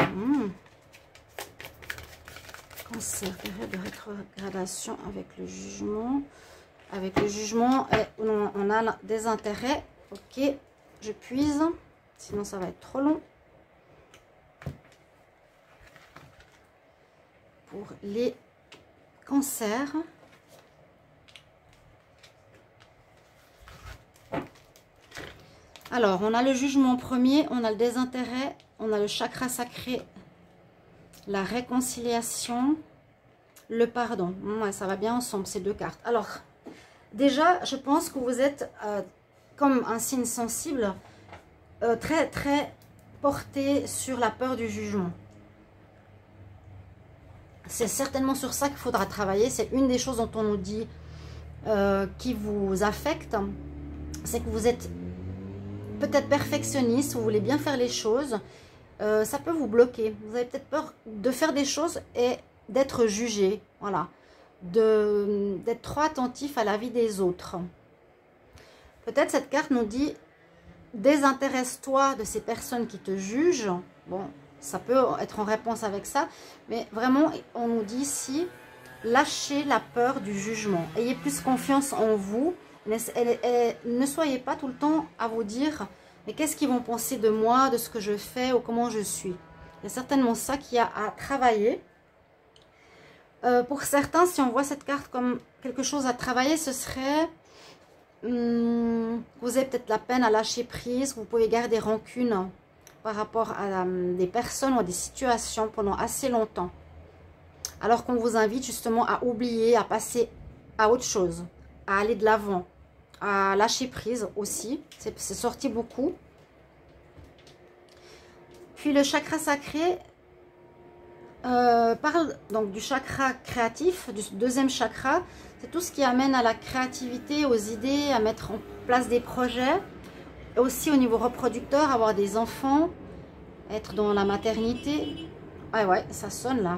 Cancer, période de rétrogradation avec le jugement. Avec le jugement, on a des intérêts. Ok, je puise. Sinon, ça va être trop long. Pour les cancers. Alors, on a le jugement premier, on a le désintérêt, on a le chakra sacré, la réconciliation, le pardon. Ouais, ça va bien ensemble, ces deux cartes. Alors, déjà, je pense que vous êtes comme un signe sensible, très, très porté sur la peur du jugement. C'est certainement sur ça qu'il faudra travailler. C'est une des choses dont on nous dit qui vous affecte. C'est que vous êtes peut-être perfectionniste, vous voulez bien faire les choses. Ça peut vous bloquer. Vous avez peut-être peur de faire des choses et d'être jugé. Voilà. D'être trop attentif à la vie des autres. Peut-être cette carte nous dit désintéresse-toi de ces personnes qui te jugent. Bon, ça peut être en réponse avec ça. Mais vraiment, on nous dit ici, lâchez la peur du jugement. Ayez plus confiance en vous. Ne soyez pas tout le temps à vous dire mais qu'est-ce qu'ils vont penser de moi, de ce que je fais ou comment je suis. Il y a certainement ça qu'il y a à travailler. Pour certains, si on voit cette carte comme quelque chose à travailler, ce serait vous avez peut-être la peine à lâcher prise, vous pouvez garder rancune par rapport à des personnes ou à des situations pendant assez longtemps. Alors qu'on vous invite justement à oublier, à passer à autre chose, à aller de l'avant, à lâcher prise aussi. C'est sorti beaucoup. Puis le chakra sacré parle donc du chakra créatif, du deuxième chakra. C'est tout ce qui amène à la créativité, aux idées, à mettre en place des projets. Et aussi au niveau reproducteur, avoir des enfants, être dans la maternité. Ouais, ça sonne là.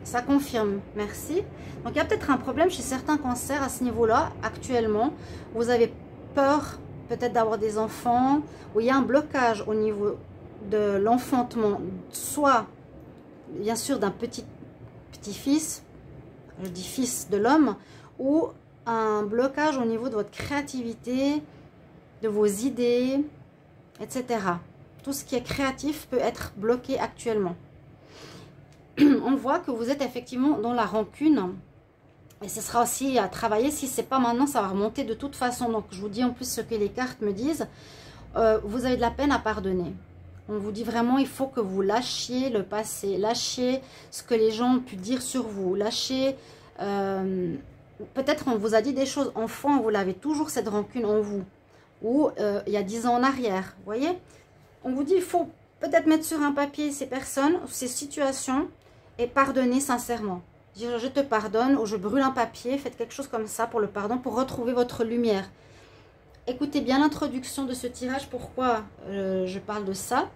Ça confirme, merci. Donc il y a peut-être un problème chez certains cancers à ce niveau-là, actuellement. Vous avez peur peut-être d'avoir des enfants, ou il y a un blocage au niveau de l'enfantement, soit bien sûr d'un petit-fils, je dis fils de l'homme, ou un blocage au niveau de votre créativité, de vos idées, etc. Tout ce qui est créatif peut être bloqué actuellement. On voit que vous êtes effectivement dans la rancune. Et ce sera aussi à travailler. Si ce n'est pas maintenant, ça va remonter de toute façon. Donc, je vous dis en plus ce que les cartes me disent. Vous avez de la peine à pardonner. On vous dit vraiment, il faut que vous lâchiez le passé. Lâchiez ce que les gens ont pu dire sur vous. Lâchez Peut-être on vous a dit des choses enfant, vous l'avez toujours cette rancune en vous. Ou il y a 10 ans en arrière, vous voyez. On vous dit, il faut peut-être mettre sur un papier ces personnes, ces situations et pardonner sincèrement. Dire, je te pardonne ou je brûle un papier, faites quelque chose comme ça pour le pardon, pour retrouver votre lumière. Écoutez bien l'introduction de ce tirage, pourquoi je parle de ça.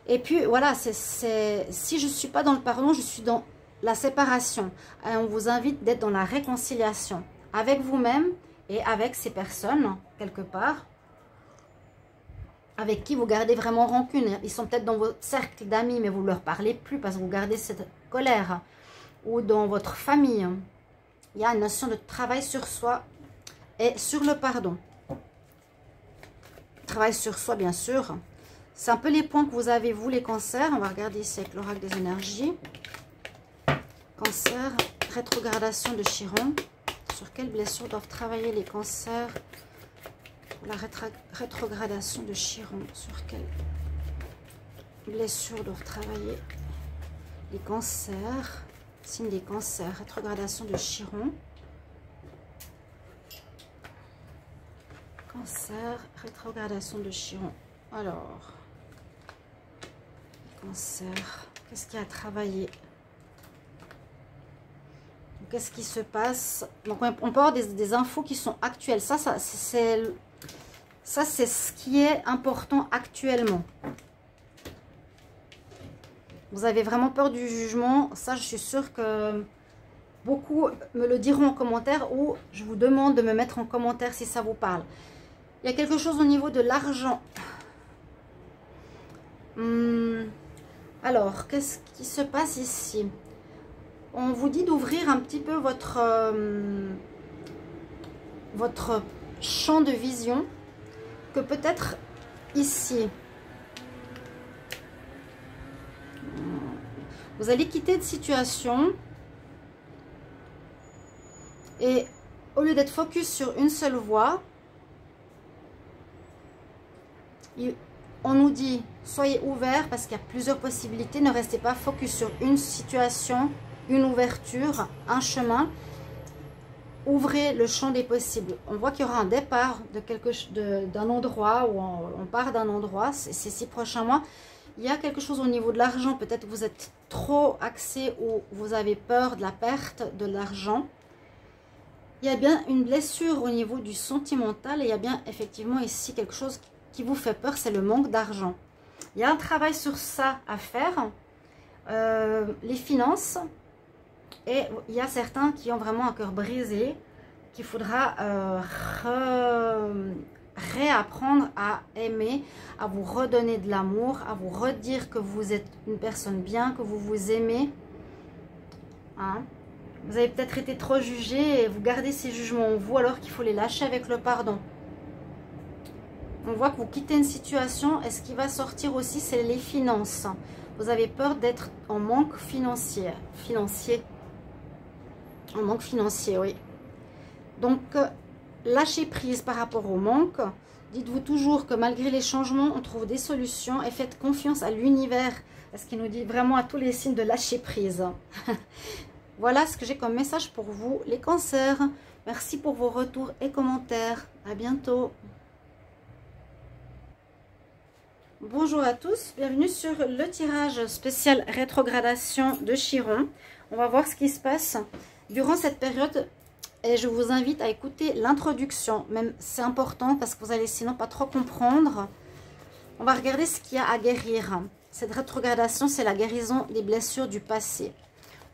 Et puis voilà, si je ne suis pas dans le pardon, je suis dans la séparation. Et on vous invite d'être dans la réconciliation avec vous-même et avec ces personnes, quelque part, avec qui vous gardez vraiment rancune. Ils sont peut-être dans votre cercle d'amis, mais vous ne leur parlez plus parce que vous gardez cette colère. Ou dans votre famille. Il y a une notion de travail sur soi et sur le pardon. Travail sur soi, bien sûr. C'est un peu les points que vous avez, vous, les cancers. On va regarder ici avec l'oracle des énergies. Cancer, rétrogradation de Chiron. Sur quelles blessures doivent travailler les cancers pour la rétrogradation de Chiron? Sur quelles blessures doivent travailler les cancers? Signe des cancers, rétrogradation de Chiron. Cancer, rétrogradation de Chiron. Alors, cancer, qu'est-ce qu'il y a à travailler? Qu'est-ce qui se passe? Donc, on peut avoir des infos qui sont actuelles. Ça c'est ce qui est important actuellement. Vous avez vraiment peur du jugement. Ça, je suis sûre que beaucoup me le diront en commentaire ou je vous demande de me mettre en commentaire si ça vous parle. Il y a quelque chose au niveau de l'argent. Alors, qu'est-ce qui se passe ici? On vous dit d'ouvrir un petit peu votre champ de vision. Que peut-être ici, vous allez quitter de situation. Et au lieu d'être focus sur une seule voie, on nous dit, soyez ouverts parce qu'il y a plusieurs possibilités. Ne restez pas focus sur une situation, une ouverture, un chemin. Ouvrez le champ des possibles. On voit qu'il y aura un départ d'un endroit où on part d'un endroit ces 6 prochains mois. Il y a quelque chose au niveau de l'argent. Peut-être que vous êtes trop axé ou vous avez peur de la perte de l'argent. Il y a bien une blessure au niveau du sentimental. Et il y a bien effectivement ici quelque chose qui vous fait peur. C'est le manque d'argent. Il y a un travail sur ça à faire. Les finances. Et il y a certains qui ont vraiment un cœur brisé, qu'il faudra réapprendre à aimer, à vous redonner de l'amour, à vous redire que vous êtes une personne bien, que vous vous aimez. Hein? Vous avez peut-être été trop jugé et vous gardez ces jugements en vous alors qu'il faut les lâcher avec le pardon. On voit que vous quittez une situation et ce qui va sortir aussi, c'est les finances. Vous avez peur d'être en manque financier. En manque financier, oui. Donc, lâchez prise par rapport au manque. Dites-vous toujours que malgré les changements, on trouve des solutions et faites confiance à l'univers. Parce qu'il nous dit vraiment à tous les signes de lâcher prise. Voilà ce que j'ai comme message pour vous, les cancers. Merci pour vos retours et commentaires. À bientôt. Bonjour à tous, bienvenue sur le tirage spécial rétrogradation de Chiron. On va voir ce qui se passe durant cette période et je vous invite à écouter l'introduction. Même c'est important parce que vous allez sinon pas trop comprendre. On va regarder ce qu'il y a à guérir. Cette rétrogradation, c'est la guérison des blessures du passé.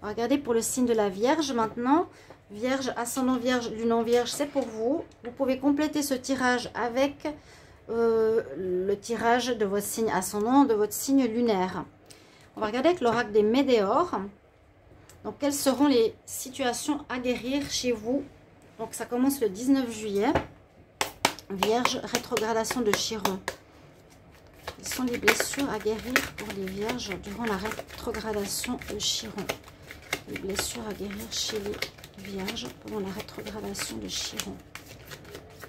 On va regarder pour le signe de la Vierge maintenant. Vierge, ascendant Vierge, lune en Vierge, c'est pour vous. Vous pouvez compléter ce tirage avec le tirage de votre signe ascendant, de votre signe lunaire. On va regarder avec l'oracle des Médéors. Donc, quelles seront les situations à guérir chez vous? Donc, ça commence le 19 juillet. Vierge, rétrogradation de Chiron. Quelles sont les blessures à guérir pour les Vierges durant la rétrogradation de Chiron? Les blessures à guérir chez les Vierges pendant la rétrogradation de Chiron.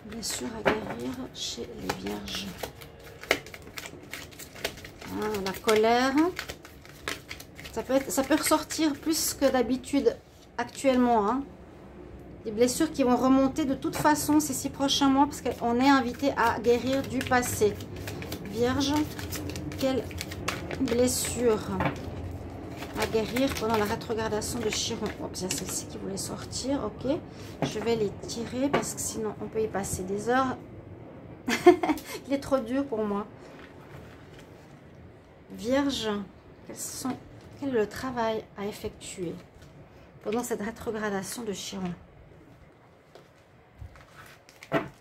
Blessures à guérir chez les Vierges. Ah, la colère. Ça peut ressortir plus que d'habitude actuellement, hein. Des blessures qui vont remonter de toute façon ces 6 prochains mois parce qu'on est invité à guérir du passé. Vierge, quelle blessure à guérir pendant la rétrogradation de Chiron? Oups, il y a celle-ci qui voulait sortir, ok. Je vais les tirer parce que sinon on peut y passer des heures. Il est trop dur pour moi. Vierge, quel est le travail à effectuer pendant cette rétrogradation de Chiron?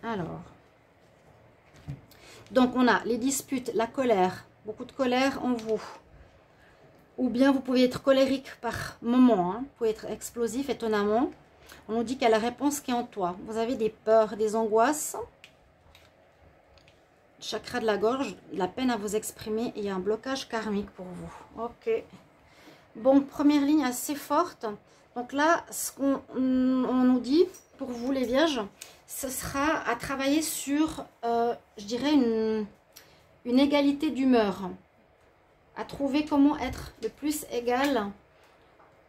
Alors, donc on a les disputes, la colère, beaucoup de colère en vous. Ou bien vous pouvez être colérique par moment, hein. Vous pouvez être explosif étonnamment. On nous dit qu'il y a la réponse qui est en toi. Vous avez des peurs, des angoisses. Chakra de la gorge, la peine à vous exprimer et il y a un blocage karmique pour vous. Ok. Bon, première ligne assez forte. Donc là, ce qu'on nous dit pour vous les vierges, ce sera à travailler sur, je dirais, une égalité d'humeur. À trouver comment être le plus égal.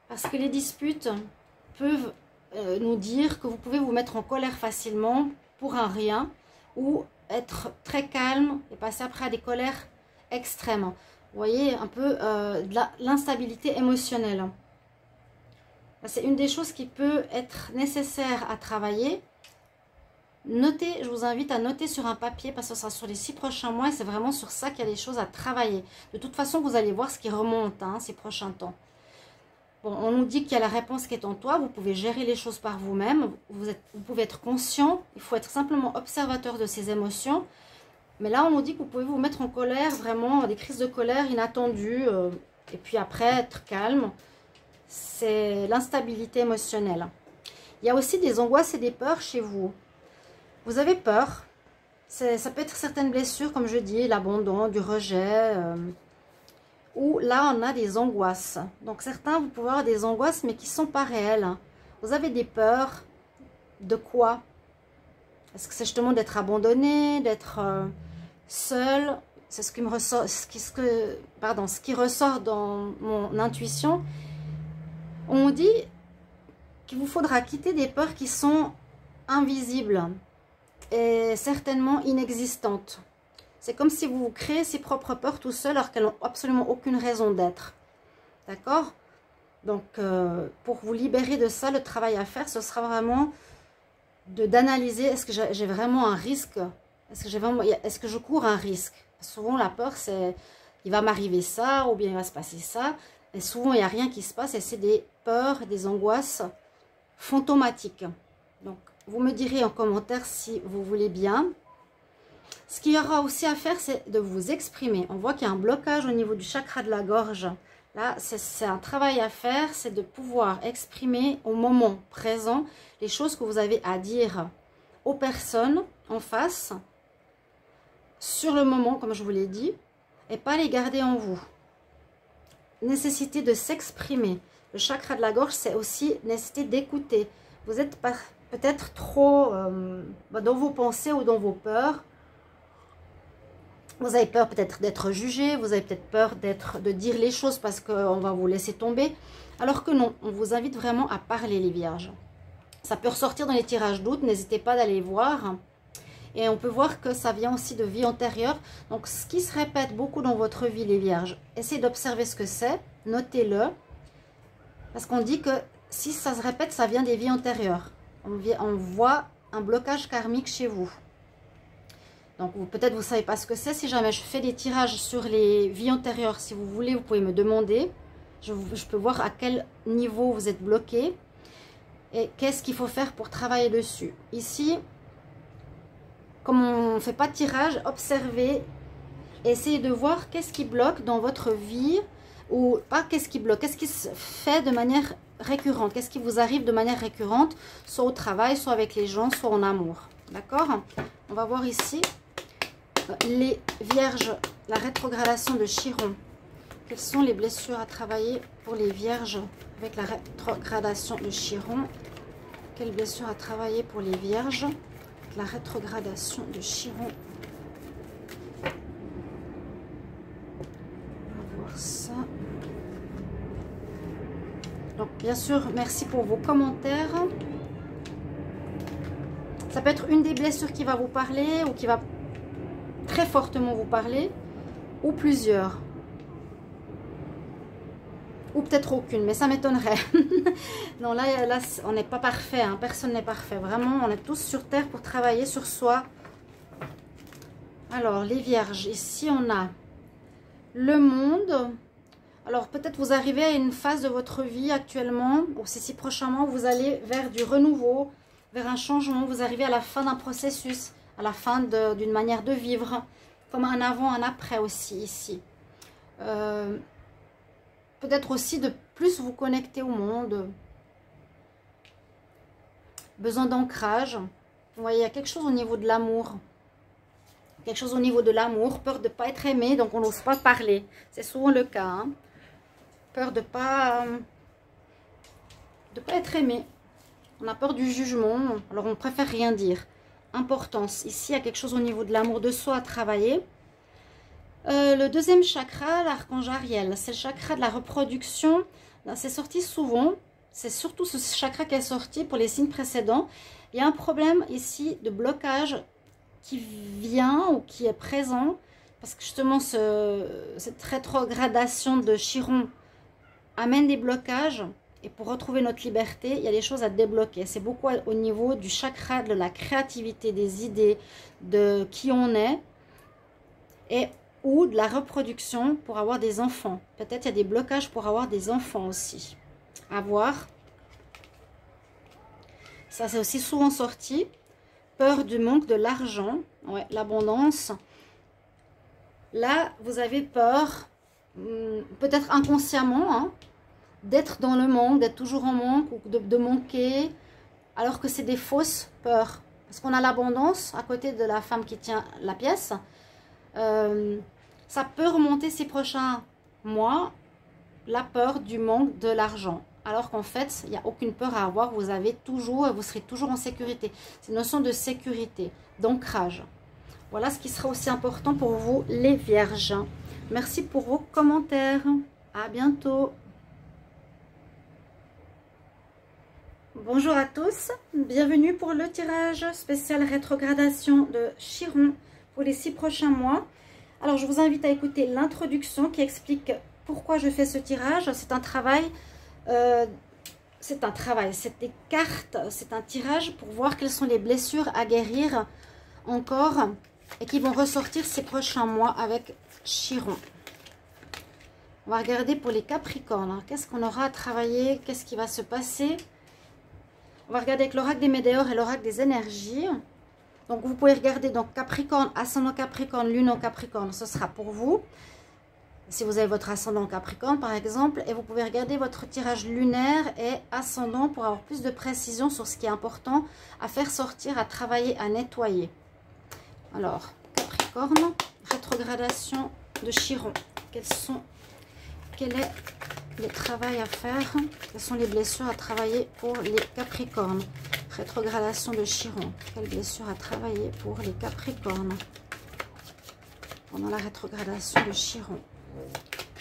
Parce que les disputes peuvent nous dire que vous pouvez vous mettre en colère facilement pour un rien. Ou être très calme et passer après à des colères extrêmes. Vous voyez, un peu de l'instabilité émotionnelle. C'est une des choses qui peut être nécessaire à travailler. Notez, je vous invite à noter sur un papier parce que ce sera sur les 6 prochains mois et c'est vraiment sur ça qu'il y a des choses à travailler. De toute façon, vous allez voir ce qui remonte ces prochains temps. Bon, on nous dit qu'il y a la réponse qui est en toi. Vous pouvez gérer les choses par vous-même. Vous pouvez être conscient. Il faut être simplement observateur de ses émotions. Mais là, on nous dit que vous pouvez vous mettre en colère, vraiment, des crises de colère inattendues. Et puis après, être calme. C'est l'instabilité émotionnelle. Il y a aussi des angoisses et des peurs chez vous. Vous avez peur. Ça peut être certaines blessures, comme je dis, l'abandon, du rejet. Où là, on a des angoisses. Donc, certains, vous pouvez avoir des angoisses, mais qui ne sont pas réelles. Vous avez des peurs. De quoi? Est-ce que c'est justement d'être abandonné, d'être seul? C'est ce qui me ressort, ce qui ressort dans mon intuition. On dit qu'il vous faudra quitter des peurs qui sont invisibles et certainement inexistantes. C'est comme si vous créez ses propres peurs tout seul alors qu'elles n'ont absolument aucune raison d'être. D'accord? Donc, pour vous libérer de ça, le travail à faire, ce sera vraiment d'analyser, est-ce que j'ai vraiment un risque? Est-ce que je cours un risque? Souvent, la peur, c'est, il va m'arriver ça, ou bien il va se passer ça. Et souvent, il n'y a rien qui se passe et c'est des peurs, des angoisses fantomatiques. Donc, vous me direz en commentaire si vous voulez bien. Ce qu'il y aura aussi à faire, c'est de vous exprimer. On voit qu'il y a un blocage au niveau du chakra de la gorge. Là, c'est un travail à faire, c'est de pouvoir exprimer au moment présent les choses que vous avez à dire aux personnes en face, sur le moment, comme je vous l'ai dit, et pas les garder en vous. Nécessité de s'exprimer. Le chakra de la gorge, c'est aussi nécessité d'écouter. Vous êtes peut-être trop dans vos pensées ou dans vos peurs. Vous avez peur peut-être d'être jugé, vous avez peut-être peur de dire les choses parce qu'on va vous laisser tomber. Alors que non, on vous invite vraiment à parler les vierges. Ça peut ressortir dans les tirages d'août, n'hésitez pas d'aller voir. Et on peut voir que ça vient aussi de vie antérieure. Donc ce qui se répète beaucoup dans votre vie les vierges, essayez d'observer ce que c'est, notez-le. Parce qu'on dit que si ça se répète, ça vient des vies antérieures. On voit un blocage karmique chez vous. Donc peut-être vous ne savez pas ce que c'est. Si jamais je fais des tirages sur les vies antérieures, si vous voulez, vous pouvez me demander. Je peux voir à quel niveau vous êtes bloqué. Et qu'est-ce qu'il faut faire pour travailler dessus. Ici, comme on ne fait pas de tirage, observez. Essayez de voir qu'est-ce qui bloque dans votre vie. Ou pas qu'est-ce qui bloque. Qu'est-ce qui se fait de manière récurrente. Qu'est-ce qui vous arrive de manière récurrente. Soit au travail, soit avec les gens, soit en amour. D'accord? On va voir ici. Les vierges, la rétrogradation de Chiron. Quelles sont les blessures à travailler pour les vierges avec la rétrogradation de Chiron? Quelles blessures à travailler pour les vierges? La rétrogradation de Chiron. On va voir ça. Donc, Bien sûr, merci pour vos commentaires. Ça peut être une des blessures qui va vous parler ou qui va très fortement vous parler, ou plusieurs. Ou peut-être aucune, mais ça m'étonnerait. Non, là on n'est pas parfait, hein. Personne n'est parfait. Vraiment, on est tous sur Terre pour travailler sur soi. Alors, les vierges, ici on a le monde. Alors, peut-être vous arrivez à une phase de votre vie actuellement, ou ces 6 prochains mois, vous allez vers du renouveau, vers un changement. Vous arrivez à la fin d'un processus, à la fin d'une manière de vivre, comme un avant, un après aussi ici. Peut-être aussi de plus vous connecter au monde. Besoin d'ancrage. Vous voyez, il y a quelque chose au niveau de l'amour. Quelque chose au niveau de l'amour. Peur de ne pas être aimé, donc on n'ose pas parler. C'est souvent le cas. Hein. Peur de pas être aimé. On a peur du jugement, alors on préfère rien dire. Importance. Ici, il y a quelque chose au niveau de l'amour de soi à travailler. Le deuxième chakra, l'archange Ariel, c'est le chakra de la reproduction. C'est sorti souvent. C'est surtout ce chakra qui est sorti pour les signes précédents. Il y a un problème ici de blocage qui vient ou qui est présent. Parce que justement, cette rétrogradation de Chiron amène des blocages. Et pour retrouver notre liberté, il y a des choses à débloquer. C'est beaucoup au niveau du chakra de la créativité, des idées, de qui on est. Ou de la reproduction pour avoir des enfants. Peut-être il y a des blocages pour avoir des enfants aussi. À voir. Ça, c'est aussi souvent sorti. Peur du manque de l'argent. Ouais, l'abondance. Là, vous avez peur, peut-être inconsciemment, hein, d'être dans le manque, d'être toujours en manque ou de manquer, alors que c'est des fausses peurs. Parce qu'on a l'abondance à côté de la femme qui tient la pièce. Ça peut remonter ces prochains mois, la peur du manque de l'argent. Alors qu'en fait, il n'y a aucune peur à avoir. Vous avez toujours, vous serez toujours en sécurité. C'est une notion de sécurité, d'ancrage. Voilà ce qui sera aussi important pour vous, les vierges. Merci pour vos commentaires. À bientôt. Bonjour à tous. Bienvenue pour le tirage spécial rétrogradation de Chiron pour les 6 prochains mois. Alors, je vous invite à écouter l'introduction qui explique pourquoi je fais ce tirage. C'est un travail, c'est des cartes, c'est un tirage pour voir quelles sont les blessures à guérir encore et qui vont ressortir ces prochains mois avec Chiron. On va regarder pour les Capricornes. Qu'est-ce qu'on aura à travailler? Qu'est-ce qui va se passer? On va regarder avec l'oracle des Météores et l'oracle des énergies. Donc, vous pouvez regarder donc Capricorne, ascendant Capricorne, lune en Capricorne. Ce sera pour vous. Si vous avez votre ascendant Capricorne, par exemple. Et vous pouvez regarder votre tirage lunaire et ascendant pour avoir plus de précision sur ce qui est important à faire sortir, à travailler, à nettoyer. Alors, Capricorne, rétrogradation de Chiron. Quel est le travail à faire? Quelles sont les blessures à travailler pour les Capricornes? Rétrogradation de Chiron. Quelles blessures à travailler pour les Capricornes pendant la rétrogradation de Chiron?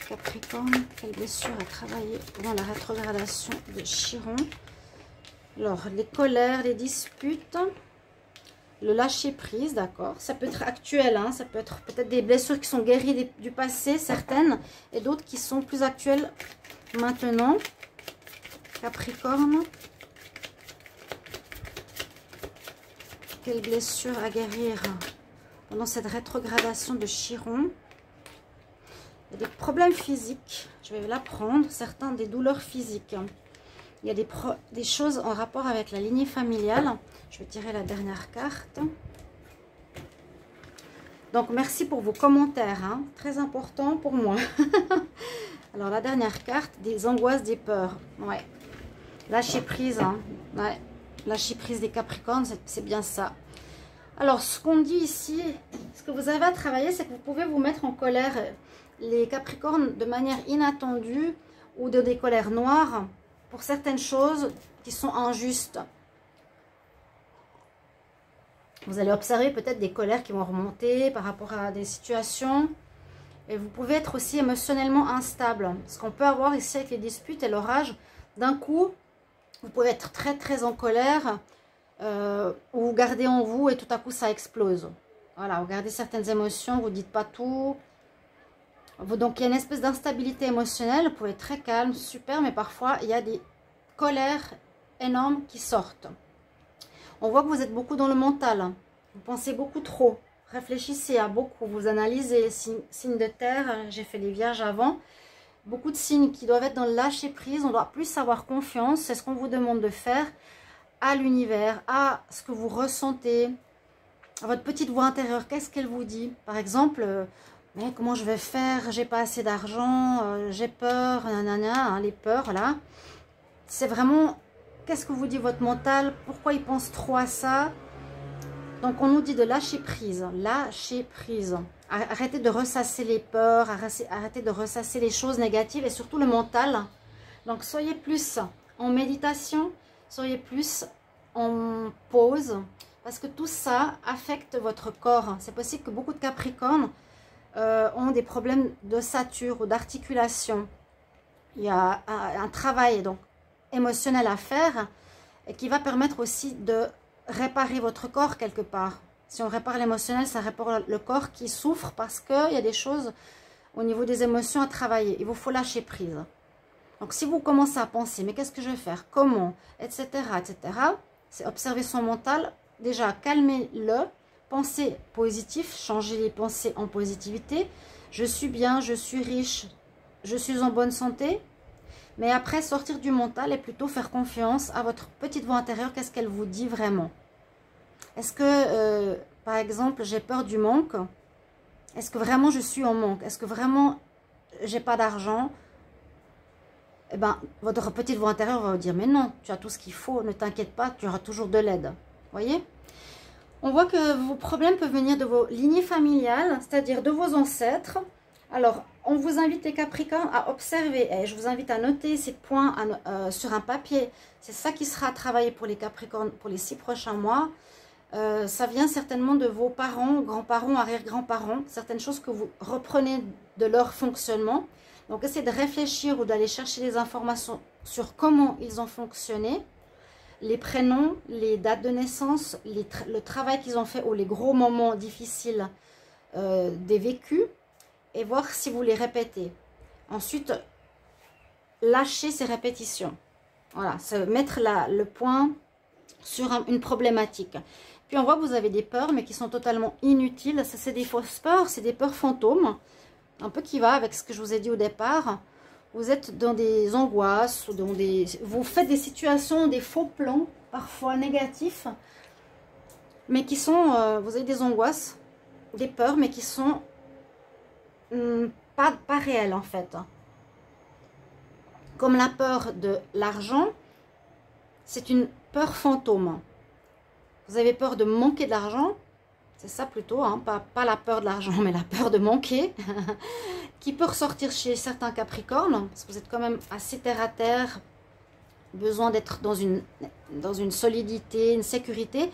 Capricorne, quelles blessures à travailler pendant la rétrogradation de Chiron? Alors, les colères, les disputes, le lâcher prise, d'accord. Ça peut être actuel, hein, ça peut être peut-être des blessures qui sont guéries du passé, certaines, et d'autres qui sont plus actuelles maintenant. Capricorne. Quelle blessure à guérir pendant cette rétrogradation de Chiron? Il y a des problèmes physiques, je vais l'apprendre, certains des douleurs physiques. Il y a des choses en rapport avec la lignée familiale. Je vais tirer la dernière carte. Donc, merci pour vos commentaires, hein, très important pour moi. Alors, la dernière carte, des angoisses, des peurs. Ouais. Lâcher prise, hein. Ouais. Lâcher prise des Capricornes, c'est bien ça. Alors, ce qu'on dit ici, ce que vous avez à travailler, c'est que vous pouvez vous mettre en colère, les Capricornes, de manière inattendue ou de des colères noires pour certaines choses qui sont injustes. Vous allez observer peut-être des colères qui vont remonter par rapport à des situations. Et vous pouvez être aussi émotionnellement instable. Ce qu'on peut avoir ici avec les disputes et l'orage, d'un coup, vous pouvez être très très en colère, ou vous gardez en vous et tout à coup ça explose. Voilà, vous gardez certaines émotions, vous dites pas tout. Donc il y a une espèce d'instabilité émotionnelle, vous pouvez être très calme, super, mais parfois il y a des colères énormes qui sortent. On voit que vous êtes beaucoup dans le mental, vous pensez beaucoup trop, réfléchissez à beaucoup, vous analysez, signes de terre, j'ai fait les vierges avant, beaucoup de signes qui doivent être dans le lâcher prise, on doit plus avoir confiance, c'est ce qu'on vous demande de faire à l'univers, à ce que vous ressentez, à votre petite voix intérieure, qu'est-ce qu'elle vous dit? Par exemple, mais comment je vais faire? J'ai pas assez d'argent, j'ai peur, nanana, hein, les peurs là. C'est vraiment, qu'est-ce que vous dit votre mental? Pourquoi il pense trop à ça? Donc on nous dit de lâcher prise, lâcher prise. Arrêtez de ressasser les peurs, arrêtez de ressasser les choses négatives et surtout le mental. Donc soyez plus en méditation, soyez plus en pause, parce que tout ça affecte votre corps. C'est possible que beaucoup de Capricornes ont des problèmes d'ossature ou d'articulation. Il y a un travail donc émotionnel à faire et qui va permettre aussi de réparer votre corps quelque part. Si on répare l'émotionnel, ça répare le corps qui souffre parce qu'il y a des choses au niveau des émotions à travailler. Il vous faut lâcher prise. Donc si vous commencez à penser, mais qu'est-ce que je vais faire, comment, etc., etc., c'est observer son mental. Déjà, calmez-le, pensez positif, changez les pensées en positivité. Je suis bien, je suis riche, je suis en bonne santé. Mais après, sortir du mental et plutôt faire confiance à votre petite voix intérieure. Qu'est-ce qu'elle vous dit vraiment? Est-ce que, par exemple, j'ai peur du manque? Est-ce que vraiment je suis en manque? Est-ce que vraiment j'ai pas d'argent? Eh ben, votre petite voix intérieure va vous dire, mais non, tu as tout ce qu'il faut, ne t'inquiète pas, tu auras toujours de l'aide. Voyez? On voit que vos problèmes peuvent venir de vos lignées familiales, c'est-à-dire de vos ancêtres. Alors, on vous invite les Capricornes à observer, et je vous invite à noter ces points sur un papier. C'est ça qui sera travaillé pour les Capricornes pour les 6 prochains mois. Ça vient certainement de vos parents, grands-parents, arrière-grands-parents, certaines choses que vous reprenez de leur fonctionnement. Donc, essayez de réfléchir ou d'aller chercher des informations sur comment ils ont fonctionné, les prénoms, les dates de naissance, le travail qu'ils ont fait ou les gros moments difficiles des vécus, et voir si vous les répétez. Ensuite, lâcher ces répétitions. Voilà, mettre le point sur une problématique. Puis on voit que vous avez des peurs, mais qui sont totalement inutiles. Ça, c'est des fausses peurs, c'est des peurs fantômes. Un peu qui va avec ce que je vous ai dit au départ. Vous êtes dans des angoisses, ou dans vous faites des situations, des faux plans, parfois négatifs, mais qui sont, vous avez des angoisses, des peurs, mais qui sont pas réelles en fait. Comme la peur de l'argent, c'est une peur fantôme. Vous avez peur de manquer de l'argent, c'est ça plutôt, hein, pas la peur de l'argent, mais la peur de manquer, qui peut ressortir chez certains Capricornes, parce que vous êtes quand même assez terre à terre, besoin d'être dans une solidité, une sécurité.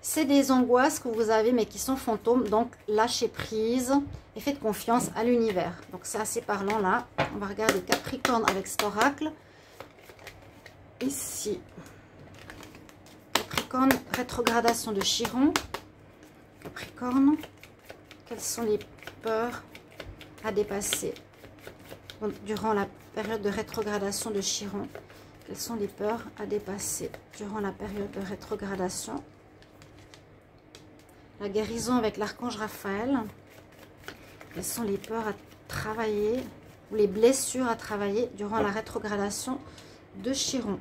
C'est des angoisses que vous avez, mais qui sont fantômes, donc lâchez prise et faites confiance à l'univers. Donc c'est assez parlant là. On va regarder Capricorne avec cet oracle. Ici, Capricorne, rétrogradation de Chiron. Capricorne, quelles sont les peurs à dépasser durant la période de rétrogradation de Chiron? Quelles sont les peurs à dépasser durant la période de rétrogradation? La guérison avec l'archange Raphaël. Quelles sont les peurs à travailler ou les blessures à travailler durant la rétrogradation de Chiron?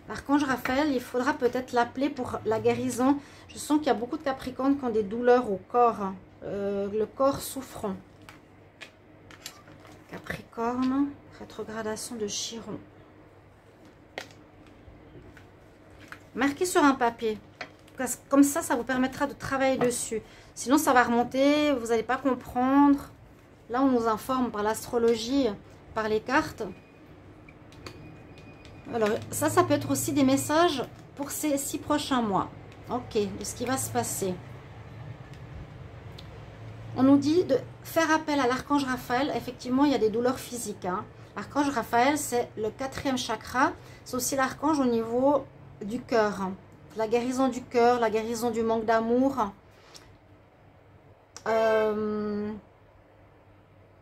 L'archange Raphaël, il faudra peut-être l'appeler pour la guérison. Je sens qu'il y a beaucoup de Capricornes qui ont des douleurs au corps, le corps souffrant. Capricorne, rétrogradation de Chiron. Marquez sur un papier. Comme ça, ça vous permettra de travailler dessus. Sinon, ça va remonter, vous n'allez pas comprendre. Là, on nous informe par l'astrologie, par les cartes. Alors, ça peut être aussi des messages pour ces 6 prochains mois. Ok, de ce qui va se passer. On nous dit de faire appel à l'archange Raphaël. Effectivement, il y a des douleurs physiques. Hein. L'archange Raphaël, c'est le 4e chakra. C'est aussi l'archange au niveau du cœur. La guérison du cœur, la guérison du manque d'amour.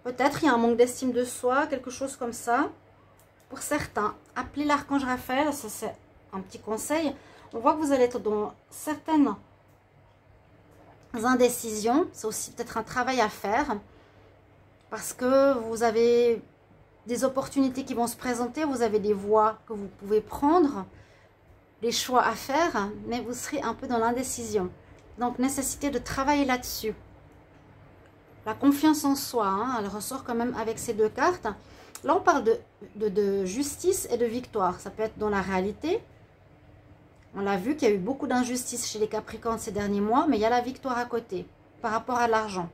Peut-être il y a un manque d'estime de soi, quelque chose comme ça. Pour certains, appelez l'archange Raphaël, ça c'est un petit conseil. On voit que vous allez être dans certaines indécisions. C'est aussi peut-être un travail à faire. Parce que vous avez des opportunités qui vont se présenter, vous avez des voies que vous pouvez prendre, des choix à faire, mais vous serez un peu dans l'indécision. Donc, nécessité de travailler là-dessus. La confiance en soi, hein, elle ressort quand même avec ces deux cartes. Là, on parle de justice et de victoire. Ça peut être dans la réalité. On l'a vu qu'il y a eu beaucoup d'injustice chez les Capricornes ces derniers mois, mais il y a la victoire à côté, par rapport à l'argent.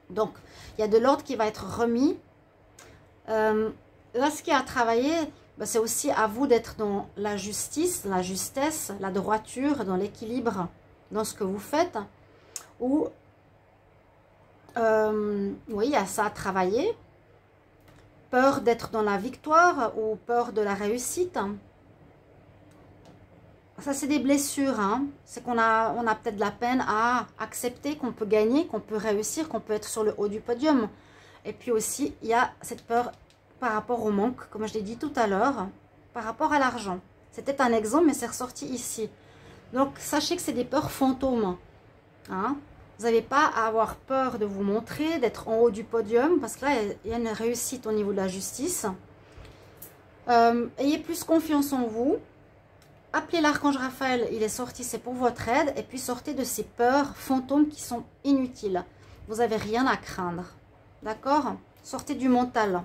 Donc, il y a de l'ordre qui va être remis. Là, ce qui est à travailler, ben, c'est aussi à vous d'être dans la justice, la justesse, la droiture, dans l'équilibre, dans ce que vous faites. Ou, oui, il y a ça à travailler. Peur d'être dans la victoire ou peur de la réussite. Ça, c'est des blessures. Hein. C'est qu'on a peut-être de la peine à accepter qu'on peut gagner, qu'on peut réussir, qu'on peut être sur le haut du podium. Et puis aussi, il y a cette peur par rapport au manque, comme je l'ai dit tout à l'heure, par rapport à l'argent. C'était un exemple, mais c'est ressorti ici. Donc, sachez que c'est des peurs fantômes. Hein. Vous n'avez pas à avoir peur de vous montrer, d'être en haut du podium, parce que là, il y a une réussite au niveau de la justice. Ayez plus confiance en vous. Appelez l'archange Raphaël, il est sorti, c'est pour votre aide. Et puis sortez de ces peurs fantômes qui sont inutiles. Vous n'avez rien à craindre. D'accord? Sortez du mental.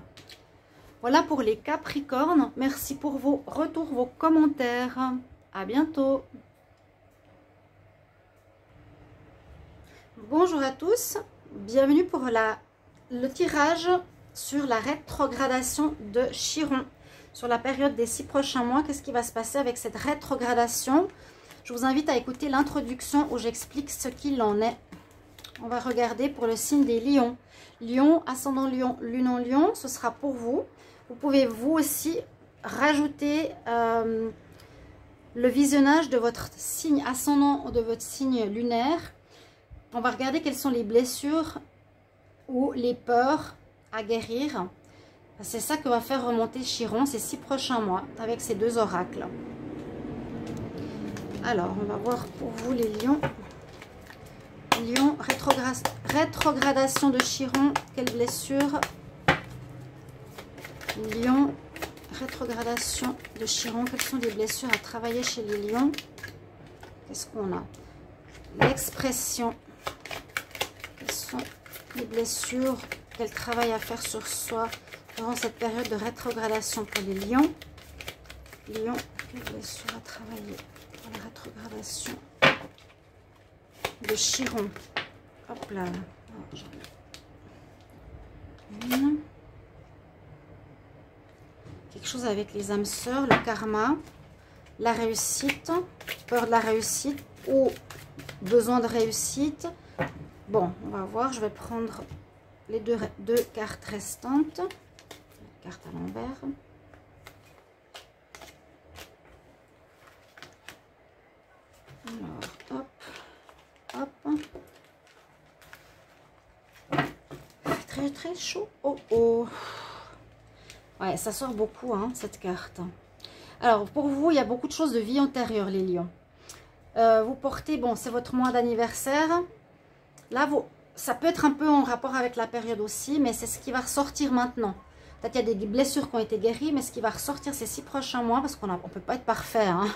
Voilà pour les Capricornes. Merci pour vos retours, vos commentaires. À bientôt. Bonjour à tous. Bienvenue pour le tirage sur la rétrogradation de Chiron. Sur la période des 6 prochains mois, qu'est-ce qui va se passer avec cette rétrogradation? Je vous invite à écouter l'introduction où j'explique ce qu'il en est. On va regarder pour le signe des lions. Lion, ascendant lion, lune en lion, ce sera pour vous. Vous pouvez vous aussi rajouter le visionnage de votre signe ascendant ou de votre signe lunaire. On va regarder quelles sont les blessures ou les peurs à guérir. C'est ça que va faire remonter Chiron ces 6 prochains mois avec ces deux oracles. Alors, on va voir pour vous les lions. Lion, rétrogradation de Chiron, quelle blessure? Lion, rétrogradation de Chiron, quelles sont les blessures à travailler chez les lions? Qu'est-ce qu'on a? L'expression. Quelles sont les blessures? Quel travail à faire sur soi durant cette période de rétrogradation pour les lions? Lion, quelles blessures à travailler pour la rétrogradation de Chiron? Hop là. Quelque chose avec les âmes sœurs, le karma, la réussite, peur de la réussite ou besoin de réussite. Bon, on va voir, je vais prendre les deux cartes restantes. Carte à l'envers. Alors, hop, hop. Très, très chaud. Oh, oh. Ouais, ça sort beaucoup, hein, cette carte. Alors, pour vous, il y a beaucoup de choses de vie antérieure, les lions. Vous portez, bon, c'est votre mois d'anniversaire. Là, ça peut être un peu en rapport avec la période aussi, mais c'est ce qui va ressortir maintenant. Peut-être qu'il y a des blessures qui ont été guéries, mais ce qui va ressortir ces 6 prochains mois, parce qu'on ne peut pas être parfait, hein.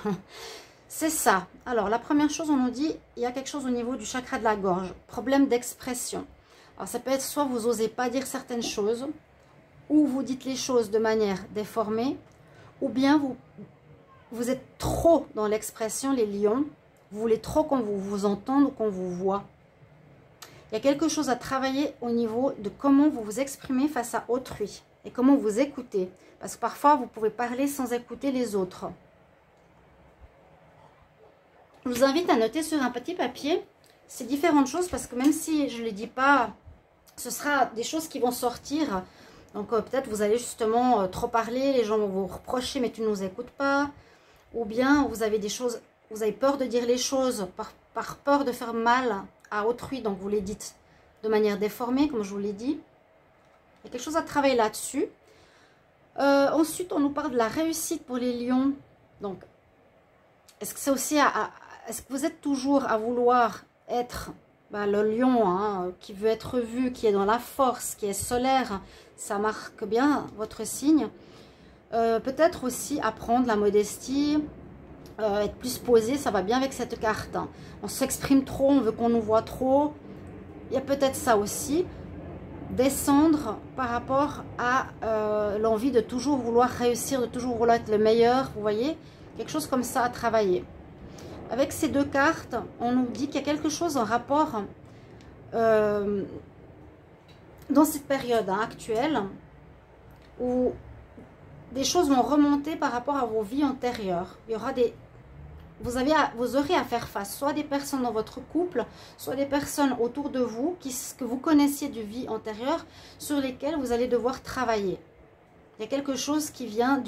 C'est ça. Alors, la première chose, on nous dit, il y a quelque chose au niveau du chakra de la gorge. Problème d'expression. Alors, ça peut être soit vous n'osez pas dire certaines choses, ou vous dites les choses de manière déformée, ou bien vous êtes trop dans l'expression, les lions. Vous voulez trop qu'on vous entende ou qu'on vous voit. Il y a quelque chose à travailler au niveau de comment vous vous exprimez face à autrui. Et comment vous écoutez. Parce que parfois, vous pouvez parler sans écouter les autres. Je vous invite à noter sur un petit papier ces différentes choses. Parce que même si je ne les dis pas, ce sera des choses qui vont sortir Donc peut-être vous allez justement trop parler, les gens vont vous reprocher mais tu ne nous écoutes pas. Ou bien vous avez des choses, vous avez peur de dire les choses par peur de faire mal à autrui. Donc vous les dites de manière déformée comme je vous l'ai dit. Il y a quelque chose à travailler là-dessus. Ensuite on nous parle de la réussite pour les lions. Donc est-ce que c'est aussi est-ce que vous êtes toujours à vouloir être le lion hein, qui veut être vu, qui est dans la force, qui est solaire, ça marque bien votre signe. Peut-être aussi apprendre la modestie, être plus posé, ça va bien avec cette carte. Hein. On s'exprime trop, on veut qu'on nous voit trop. Il y a peut-être ça aussi. Descendre par rapport à l'envie de toujours vouloir réussir, de toujours vouloir être le meilleur, vous voyez, quelque chose comme ça à travailler. Avec ces deux cartes, on nous dit qu'il y a quelque chose en rapport dans cette période hein, actuelle où des choses vont remonter par rapport à vos vies antérieures. Il y aura vous aurez à faire face soit à des personnes dans votre couple, soit des personnes autour de vous que vous connaissiez de vie antérieure sur lesquelles vous allez devoir travailler. Il y a quelque chose qui vient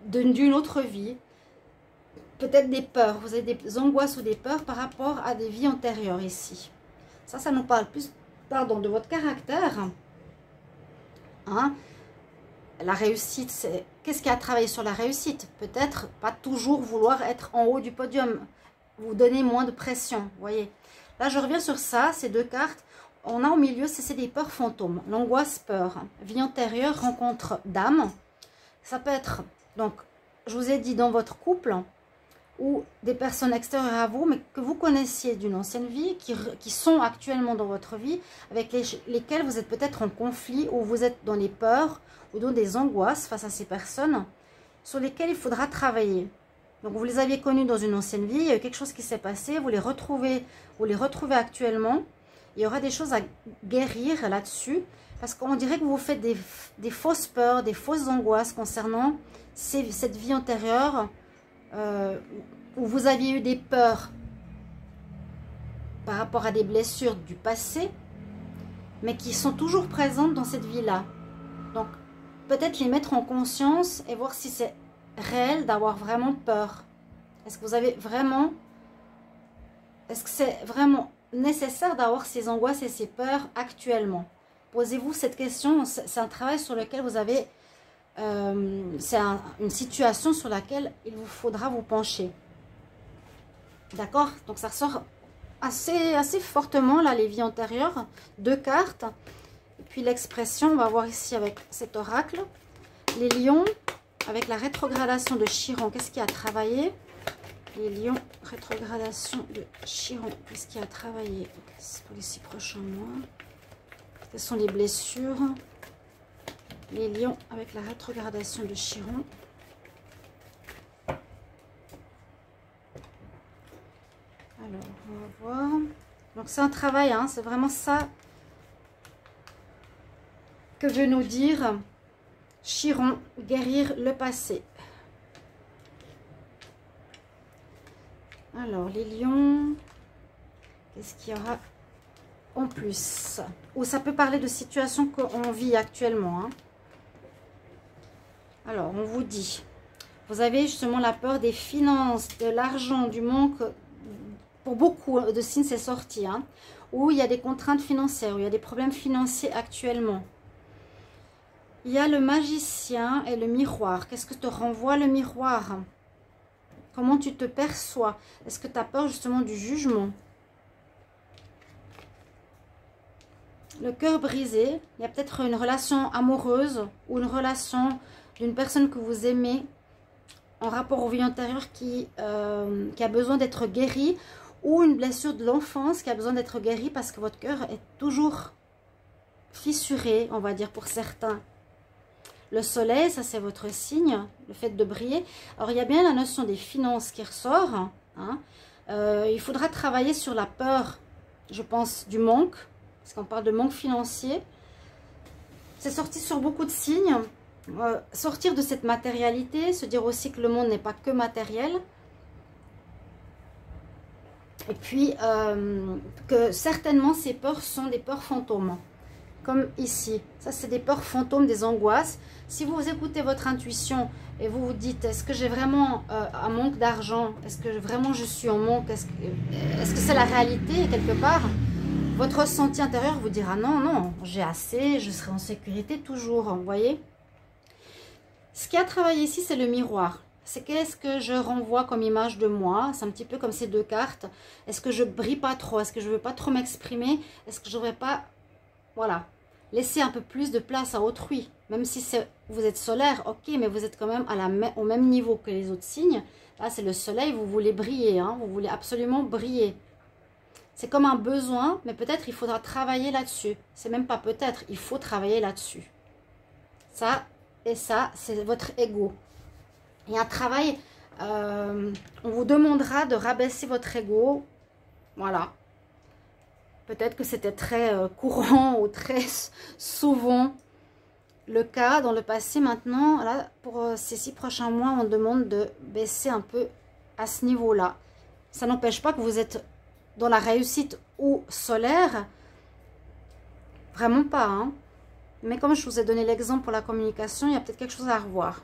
d'une autre vie. Peut-être des peurs, vous avez des angoisses ou des peurs par rapport à des vies antérieures ici. Ça nous parle plus de votre caractère. Hein? La réussite, c'est... Qu'est-ce qui a travaillé sur la réussite? Peut-être pas toujours vouloir être en haut du podium. Vous donner moins de pression, vous voyez. Là, je reviens sur ça, ces deux cartes. On a au milieu, c'est des peurs fantômes. L'angoisse, peur. Vie antérieure, rencontre d'âme. Ça peut être, donc, je vous ai dit, dans votre couple... ou des personnes extérieures à vous, mais que vous connaissiez d'une ancienne vie, qui sont actuellement dans votre vie, avec lesquelles vous êtes peut-être en conflit, ou vous êtes dans les peurs, ou dans des angoisses face à ces personnes, sur lesquelles il faudra travailler. Donc vous les aviez connus dans une ancienne vie, il y a eu quelque chose qui s'est passé, vous les retrouvez actuellement, il y aura des choses à guérir là-dessus, parce qu'on dirait que vous faites des fausses peurs, des fausses angoisses concernant cette vie antérieure, où vous aviez eu des peurs par rapport à des blessures du passé, mais qui sont toujours présentes dans cette vie-là. Donc, peut-être les mettre en conscience et voir si c'est réel d'avoir vraiment peur. Est-ce que vous avez vraiment... Est-ce que c'est vraiment nécessaire d'avoir ces angoisses et ces peurs actuellement? Posez-vous cette question. C'est un travail sur lequel vous avez... c'est une situation sur laquelle il vous faudra vous pencher. D'accord? Donc ça ressort assez fortement là, les vies antérieures. Deux cartes. Et puis l'expression, on va voir ici avec cet oracle. Les lions, avec la rétrogradation de Chiron, qu'est-ce qu'il y a à travailler? Les lions, rétrogradation de Chiron, qu'est-ce qu'il y a à travailler pour les 6 prochains mois? Quelles sont les blessures? Les lions avec la rétrogradation de Chiron. Alors, on va voir. Donc, c'est un travail, hein, c'est vraiment ça que veut nous dire Chiron, guérir le passé. Alors, les lions, qu'est-ce qu'il y aura en plus? Ou ça peut parler de situations qu'on vit actuellement, hein. Alors, on vous dit, vous avez justement la peur des finances, de l'argent, du manque. Pour beaucoup de signes, c'est sorti. Hein, où il y a des contraintes financières, où il y a des problèmes financiers actuellement. Il y a le magicien et le miroir. Qu'est-ce que te renvoie le miroir? Comment tu te perçois? Est-ce que tu as peur justement du jugement? Le cœur brisé. Il y a peut-être une relation amoureuse ou une relation... d'une personne que vous aimez en rapport aux vies antérieures qui a besoin d'être guérie, ou une blessure de l'enfance qui a besoin d'être guérie parce que votre cœur est toujours fissuré, on va dire pour certains. Le soleil, ça c'est votre signe, le fait de briller. Alors il y a bien la notion des finances qui ressort. Hein. Il faudra travailler sur la peur, je pense, du manque, parce qu'on parle de manque financier. C'est sorti sur beaucoup de signes. Sortir de cette matérialité, se dire aussi que le monde n'est pas que matériel, et puis que certainement ces peurs sont des peurs fantômes, comme ici. Ça, c'est des peurs fantômes, des angoisses. Si vous écoutez votre intuition et vous vous dites, est-ce que j'ai vraiment un manque d'argent? Est-ce que vraiment je suis en manque? Est-ce que c'est la réalité quelque part? Votre ressenti intérieur vous dira, non, non, j'ai assez, je serai en sécurité toujours, vous voyez? Ce qui a travaillé ici, c'est le miroir. C'est qu'est-ce que je renvoie comme image de moi. C'est un petit peu comme ces deux cartes. Est-ce que je brille pas trop? Est-ce que je veux pas trop m'exprimer? Est-ce que je devrais pas, voilà, laisser un peu plus de place à autrui? Même si vous êtes solaire, ok, mais vous êtes quand même au même niveau que les autres signes. Là, c'est le soleil, vous voulez briller, hein, vous voulez absolument briller. C'est comme un besoin, mais peut-être il faudra travailler là-dessus. C'est même pas peut-être, il faut travailler là-dessus. Ça et ça, c'est votre ego. Et un travail, on vous demandera de rabaisser votre ego. Voilà. Peut-être que c'était très courant ou très souvent le cas dans le passé. Maintenant, là, pour ces 6 prochains mois, on demande de baisser un peu à ce niveau-là. Ça n'empêche pas que vous êtes dans la réussite ou solaire. Vraiment pas, hein. Mais comme je vous ai donné l'exemple pour la communication, il y a peut-être quelque chose à revoir.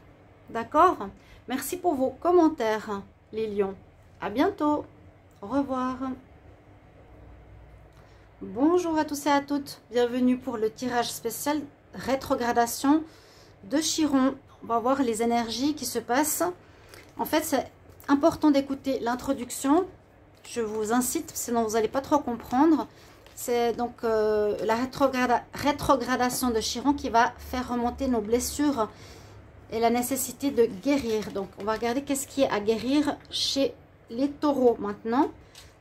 D'accord? Merci pour vos commentaires, les lions. À bientôt. Au revoir. Bonjour à tous et à toutes. Bienvenue pour le tirage spécial rétrogradation de Chiron. On va voir les énergies qui se passent. En fait, c'est important d'écouter l'introduction. Je vous incite, sinon vous n'allez pas trop comprendre. C'est donc la rétrogradation de Chiron qui va faire remonter nos blessures et la nécessité de guérir. Donc, on va regarder qu'est-ce qui est à guérir chez les taureaux maintenant.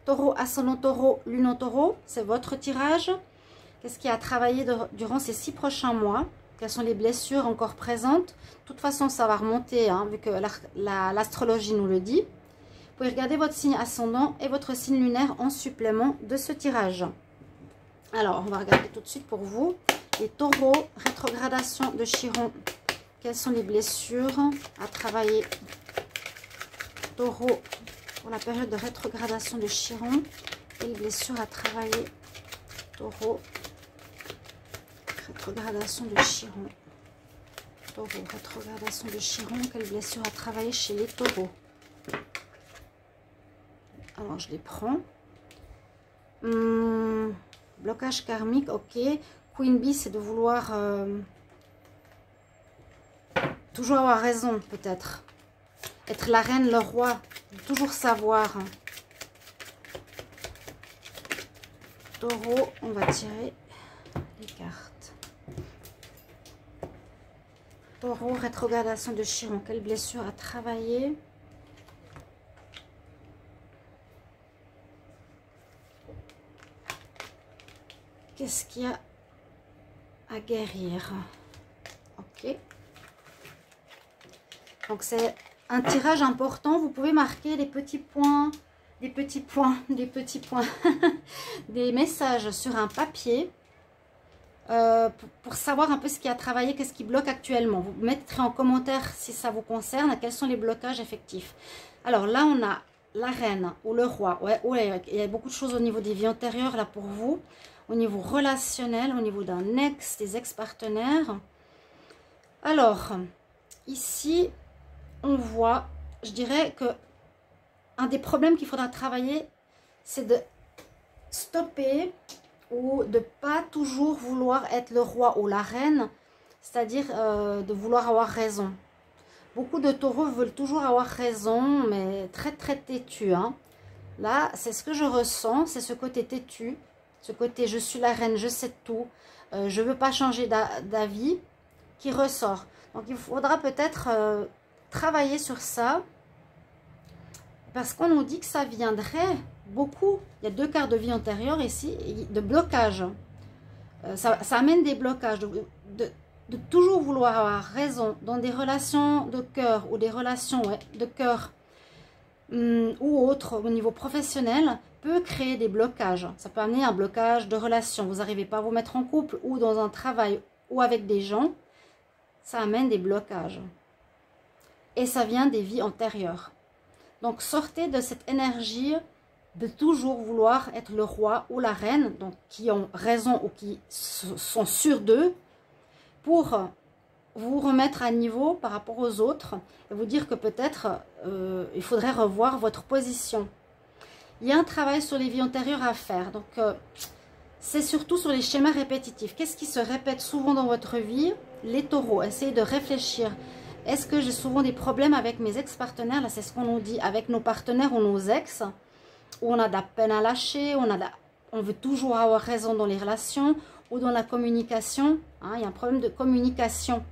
Taureau, ascendant taureau, lune en taureau, c'est votre tirage. Qu'est-ce qui est à travailler durant ces 6 prochains mois? Quelles sont les blessures encore présentes? De toute façon, ça va remonter, hein, vu que l'astrologie nous le dit. Vous pouvez regarder votre signe ascendant et votre signe lunaire en supplément de ce tirage. Alors, on va regarder tout de suite pour vous. Les taureaux, rétrogradation de Chiron. Quelles sont les blessures à travailler? Taureau, pour la période de rétrogradation de Chiron. Quelles blessures à travailler? Taureau, rétrogradation de Chiron. Taureau, rétrogradation de Chiron. Quelles blessures à travailler chez les taureaux? Alors, je les prends. Blocage karmique, ok. Queen Bee, c'est de vouloir toujours avoir raison, peut-être. Être la reine, le roi, toujours savoir. Taureau, on va tirer les cartes. Taureau, rétrogradation de Chiron. Quelle blessure à travailler? Qu'est-ce qu'il y a à guérir? Ok. Donc, c'est un tirage important. Vous pouvez marquer les petits points, des messages sur un papier pour savoir un peu ce qui a travaillé, qu'est-ce qui bloque actuellement. Vous mettrez en commentaire si ça vous concerne, quels sont les blocages effectifs. Alors là, on a la reine ou le roi. Ouais, il y a beaucoup de choses au niveau des vies antérieures là pour vous. Au niveau relationnel, au niveau d'un ex, des ex-partenaires. Alors, ici, on voit, je dirais que un des problèmes qu'il faudra travailler, c'est de stopper ou de pas toujours vouloir être le roi ou la reine, c'est-à-dire de vouloir avoir raison. Beaucoup de taureaux veulent toujours avoir raison, mais très très têtu, hein. Là, c'est ce que je ressens, c'est ce côté têtu. Ce côté je suis la reine, je sais tout, je ne veux pas changer d'avis qui ressort. Donc il faudra peut-être travailler sur ça. Parce qu'on nous dit que ça viendrait beaucoup. Il y a 2 cartes de vie antérieure ici, de blocage. Ça amène des blocages, de toujours vouloir avoir raison dans des relations de cœur ou des relations de cœur ou autres au niveau professionnel. Peut créer des blocages. Ça peut amener un blocage de relation. Vous n'arrivez pas à vous mettre en couple ou dans un travail ou avec des gens. Ça amène des blocages. Et ça vient des vies antérieures. Donc sortez de cette énergie de toujours vouloir être le roi ou la reine, donc qui ont raison ou qui sont sûrs d'eux, pour vous remettre à niveau par rapport aux autres et vous dire que peut-être il faudrait revoir votre position. Il y a un travail sur les vies antérieures à faire, donc c'est surtout sur les schémas répétitifs. Qu'est-ce qui se répète souvent dans votre vie? Les taureaux, essayez de réfléchir. Est-ce que j'ai souvent des problèmes avec mes ex-partenaires? Là, c'est ce qu'on nous dit, avec nos partenaires ou nos ex, où on a de la peine à lâcher, on veut toujours avoir raison dans les relations ou dans la communication. Hein, il y a un problème de communication.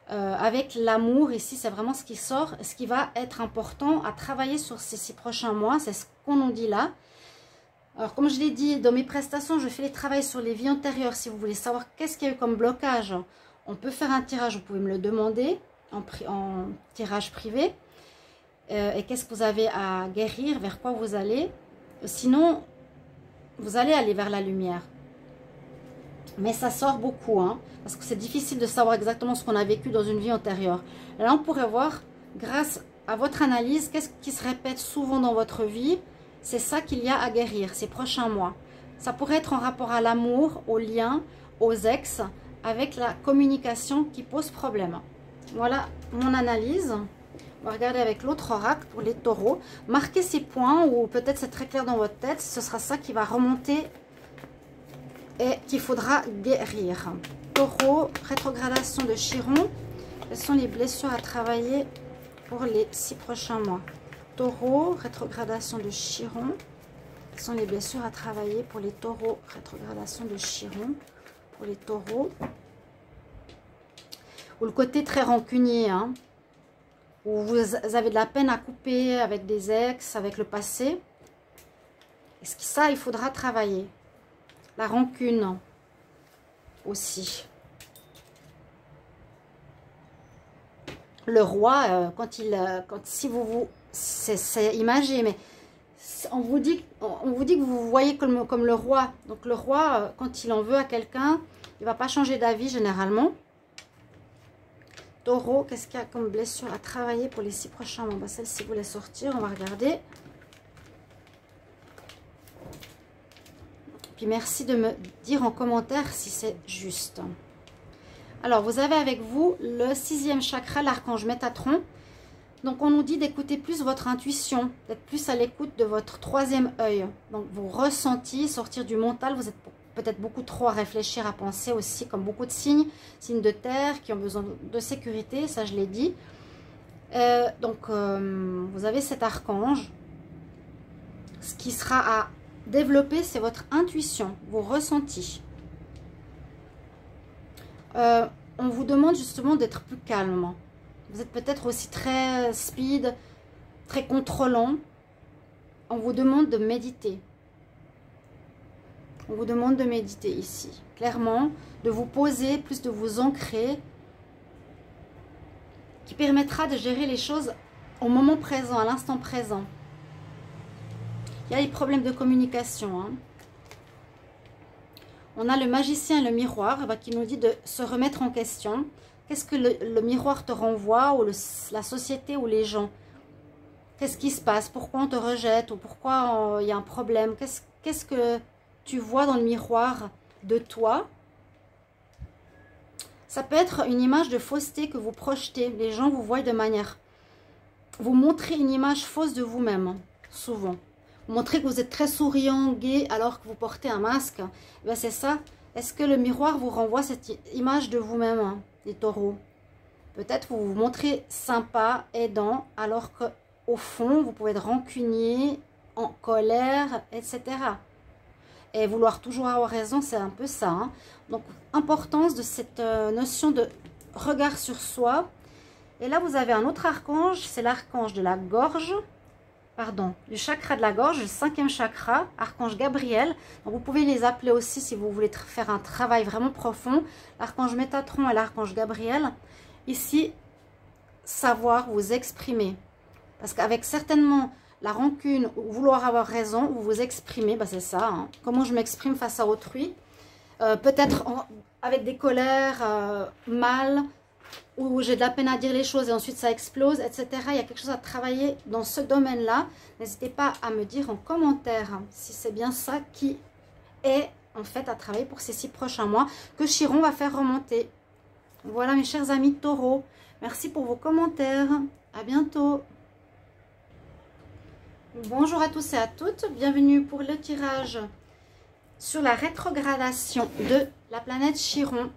Avec l'amour, ici, c'est vraiment ce qui sort, ce qui va être important à travailler sur ces 6 prochains mois. C'est ce qu'on nous dit là. Alors, comme je l'ai dit, dans mes prestations, je fais les travaux sur les vies antérieures. Si vous voulez savoir qu'est-ce qu'il y a eu comme blocage, on peut faire un tirage, vous pouvez me le demander en tirage privé. Et qu'est-ce que vous avez à guérir, vers quoi vous allez. Sinon, vous allez aller vers la lumière. Mais ça sort beaucoup, hein, parce que c'est difficile de savoir exactement ce qu'on a vécu dans une vie antérieure. Là, on pourrait voir, grâce à votre analyse, qu'est-ce qui se répète souvent dans votre vie. C'est ça qu'il y a à guérir ces prochains mois. Ça pourrait être en rapport à l'amour, aux liens, aux ex, avec la communication qui pose problème. Voilà mon analyse. On va regarder avec l'autre oracle pour les taureaux. Marquez ces points, ou peut-être c'est très clair dans votre tête. Ce sera ça qui va remonter et qu'il faudra guérir. Taureau, rétrogradation de Chiron. Quelles sont les blessures à travailler pour les 6 prochains mois? Taureau, rétrogradation de Chiron. Quelles sont les blessures à travailler pour les taureaux? Rétrogradation de Chiron pour les taureaux. Ou le côté très rancunier, hein, où vous avez de la peine à couper avec des ex, avec le passé. Est-ce que ça, il faudra travailler? La rancune aussi. Le roi, si vous c'est imagé, mais on vous dit que vous vous voyez comme le roi. Donc le roi, quand il en veut à quelqu'un, il ne va pas changer d'avis généralement. Taureau, qu'est-ce qu'il y a comme blessure à travailler pour les 6 prochains mois? Bah, celle-ci voulait sortir, on va regarder. Puis merci de me dire en commentaire si c'est juste. Alors, vous avez avec vous le 6e chakra, l'archange Métatron. Donc, on nous dit d'écouter plus votre intuition, d'être plus à l'écoute de votre 3e œil. Donc, vos ressentis, sortir du mental. Vous êtes peut-être beaucoup trop à réfléchir, à penser aussi, comme beaucoup de signes de terre qui ont besoin de sécurité, ça je l'ai dit. Vous avez cet archange. Ce qui sera à développer, c'est votre intuition, vos ressentis. On vous demande justement d'être plus calme. Vous êtes peut-être aussi très speed, très contrôlant. On vous demande de méditer. On vous demande de méditer ici. Clairement, de vous poser, plus de vous ancrer, qui permettra de gérer les choses au moment présent, à l'instant présent. Il y a des problèmes de communication. Hein. On a le magicien et le miroir qui nous dit de se remettre en question. Qu'est-ce que le miroir te renvoie, ou la société ou les gens? Qu'est-ce qui se passe? Pourquoi on te rejette? Ou pourquoi il y a un problème? Qu'est-ce que tu vois dans le miroir de toi? Ça peut être une image de fausseté que vous projetez. Les gens vous voient de manière... Vous montrez une image fausse de vous-même, souvent. Vous montrez que vous êtes très souriant, gai, alors que vous portez un masque. Ben c'est ça. Est-ce que le miroir vous renvoie cette image de vous-même, hein, les taureaux? Peut-être vous vous montrez sympa, aidant, alors qu'au fond, vous pouvez être rancunier, en colère, etc. Et vouloir toujours avoir raison, c'est un peu ça. Hein. Donc, importance de cette notion de regard sur soi. Et là, vous avez un autre archange, c'est l'archange de la gorge. Pardon, du chakra de la gorge, le 5e chakra, archange Gabriel. Donc, vous pouvez les appeler aussi si vous voulez faire un travail vraiment profond. L'archange Métatron et l'archange Gabriel. Ici, savoir vous exprimer. Parce qu'avec certainement la rancune ou vouloir avoir raison, vous vous exprimez, ben c'est ça. Hein. Comment je m'exprime face à autrui. Peut-être avec des colères mal, où j'ai de la peine à dire les choses et ensuite ça explose, etc. Il y a quelque chose à travailler dans ce domaine-là. N'hésitez pas à me dire en commentaire si c'est bien ça qui est en fait à travailler pour ces 6 prochains mois que Chiron va faire remonter. Voilà mes chers amis Taureau. Merci pour vos commentaires. À bientôt. Bonjour à tous et à toutes. Bienvenue pour le tirage sur la rétrogradation de la planète Chiron.